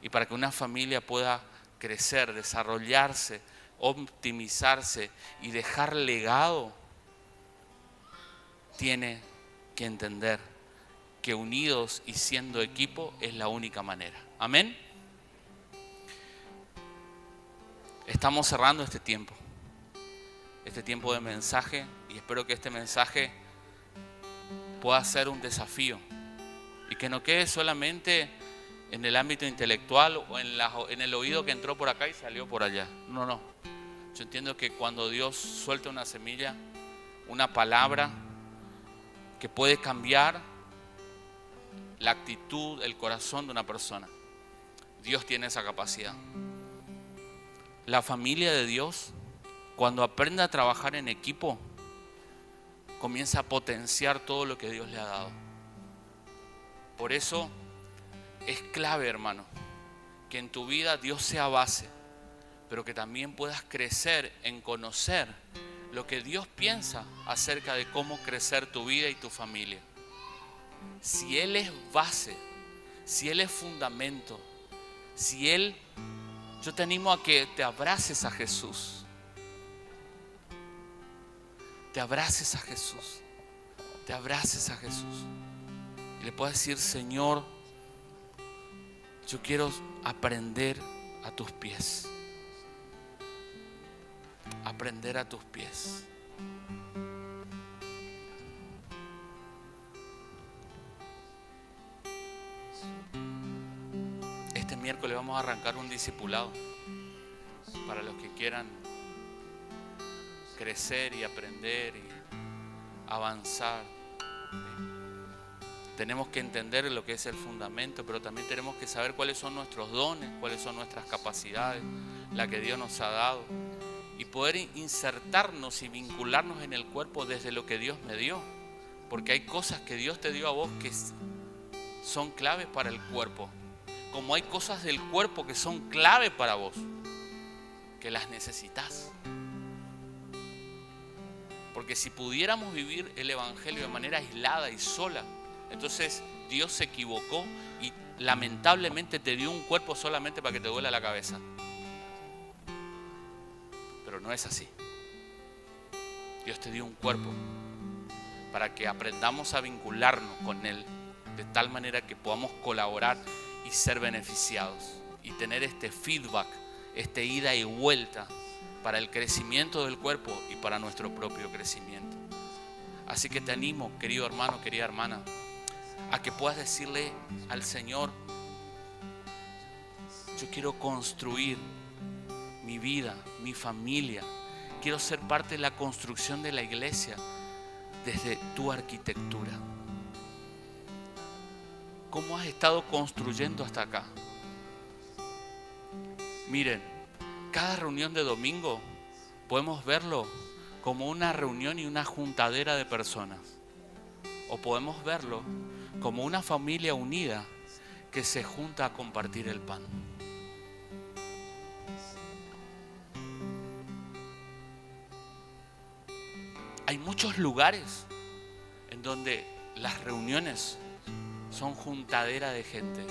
Y para que una familia pueda crecer, desarrollarse, optimizarse y dejar legado, tiene que entender que unidos y siendo equipo es la única manera. Amén. Estamos cerrando este tiempo de mensaje, y espero que este mensaje pueda ser un desafío y que no quede solamente en el ámbito intelectual o en el oído que entró por acá y salió por allá. No. Yo entiendo que cuando Dios suelta una semilla, una palabra que puede cambiar la actitud, el corazón de una persona, Dios tiene esa capacidad. La familia de Dios, cuando aprende a trabajar en equipo, comienza a potenciar todo lo que Dios le ha dado. Por eso es clave, hermano, que en tu vida Dios sea base, pero que también puedas crecer en conocer lo que Dios piensa acerca de cómo crecer tu vida y tu familia. Si Él es base, si Él es fundamento, yo te animo a que te abraces a Jesús. Te abraces a Jesús. Te abraces a Jesús. Y le puedes decir: Señor, yo quiero aprender a tus pies. Aprender a tus pies. Este miércoles vamos a arrancar un discipulado para los que quieran crecer y aprender y avanzar. Tenemos que entender lo que es el fundamento, pero también tenemos que saber cuáles son nuestros dones, cuáles son nuestras capacidades, la que Dios nos ha dado, y poder insertarnos y vincularnos en el cuerpo desde lo que Dios me dio, porque hay cosas que Dios te dio a vos que son claves para el cuerpo, como hay cosas del cuerpo que son clave para vos, que las necesitas. Porque si pudiéramos vivir el evangelio de manera aislada y sola, entonces Dios se equivocó y lamentablemente te dio un cuerpo solamente para que te duela la cabeza. Pero no es así. Dios te dio un cuerpo para que aprendamos a vincularnos con Él de tal manera que podamos colaborar y ser beneficiados y tener este feedback, este ida y vuelta para el crecimiento del cuerpo y para nuestro propio crecimiento. Así que te animo, querido hermano, querida hermana, a que puedas decirle al Señor: yo quiero construir mi vida, mi familia, quiero ser parte de la construcción de la iglesia desde tu arquitectura. ¿Cómo has estado construyendo hasta acá? Miren, cada reunión de domingo podemos verlo como una reunión y una juntadera de personas, o podemos verlo como una familia unida que se junta a compartir el pan. Hay muchos lugares en donde las reuniones son juntadera de gente.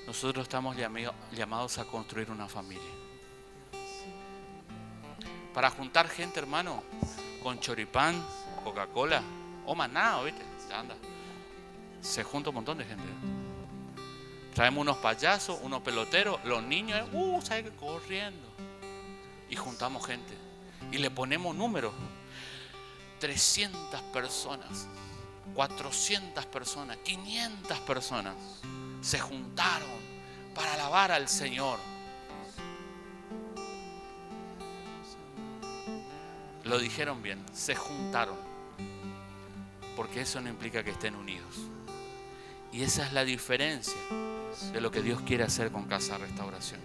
Nosotros estamos llamados a construir una familia. Para juntar gente, hermano, con choripán, Coca-Cola o maná, ¿viste? Anda. Se junta un montón de gente. Traemos unos payasos, unos peloteros, los niños, ¿sabes qué? Corriendo. y juntamos gente y le ponemos números. 300 personas, 400 personas, 500 personas se juntaron para alabar al Señor. Lo dijeron bien, se juntaron, porque eso no implica que estén unidos. Y esa es la diferencia de lo que Dios quiere hacer con Casa Restauración.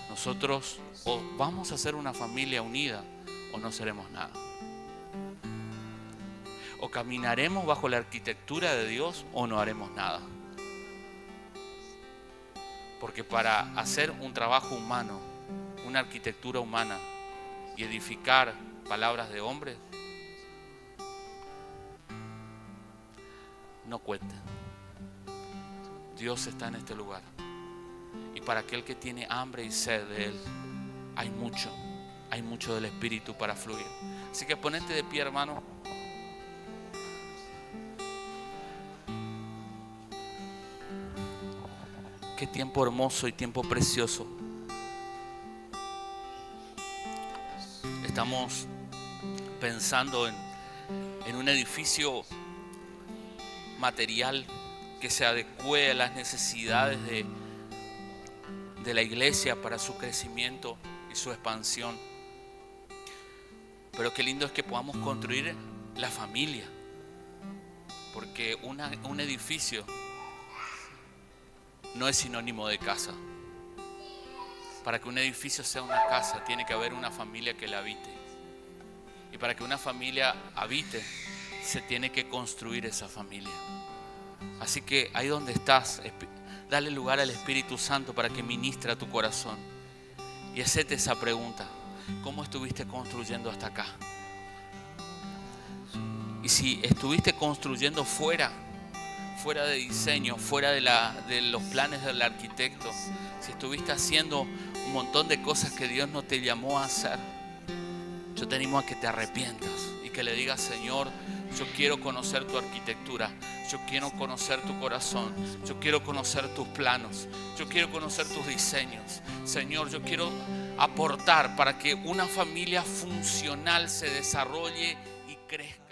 Nosotros o vamos a ser una familia unida o no seremos nada. O caminaremos bajo la arquitectura de Dios o no haremos nada. Porque para hacer un trabajo humano, una arquitectura humana y edificar palabras de hombres, no cuenten. Dios está en este lugar. Y para aquel que tiene hambre y sed de Él, hay mucho del Espíritu para fluir. Así que ponete de pie, hermano. Qué tiempo hermoso y tiempo precioso. Estamos pensando en un edificio material que se adecue a las necesidades de la iglesia para su crecimiento y su expansión. Pero qué lindo es que podamos construir la familia, porque un edificio no es sinónimo de casa. Para que un edificio sea una casa, tiene que haber una familia que la habite. Y para que una familia habite, se tiene que construir esa familia. Así que ahí donde estás, dale lugar al Espíritu Santo para que ministre a tu corazón. Y hacete esa pregunta: ¿cómo estuviste construyendo hasta acá? Y si estuviste construyendo fuera de diseño, fuera de los planes del arquitecto, si estuviste haciendo un montón de cosas que Dios no te llamó a hacer, yo te animo a que te arrepientas y que le digas: Señor, yo quiero conocer tu arquitectura, yo quiero conocer tu corazón, yo quiero conocer tus planos, yo quiero conocer tus diseños. Señor, yo quiero aportar para que una familia funcional se desarrolle y crezca.